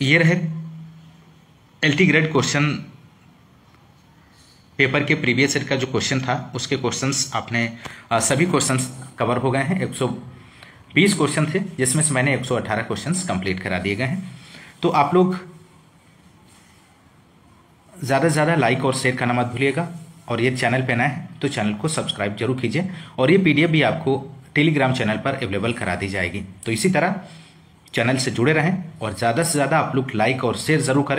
S1: ये रहे एलटी ग्रेड क्वेश्चन पेपर के प्रीवियस ईयर का जो क्वेश्चन था उसके क्वेश्चंस आपने सभी क्वेश्चंस कवर हो गए हैं। 120 क्वेश्चन थे जिसमें से मैंने 118 क्वेश्चंस कंप्लीट करा दिए गए हैं। तो आप लोग ज़्यादा से ज़्यादा लाइक और शेयर करना मत भूलिएगा, और ये चैनल पे नए हैं तो चैनल को सब्सक्राइब जरूर कीजिए, और ये पीडीएफ भी आपको टेलीग्राम चैनल पर अवेलेबल करा दी जाएगी। तो इसी तरह चैनल से जुड़े रहें और ज़्यादा से ज़्यादा आप लोग लाइक और शेयर ज़रूर करें।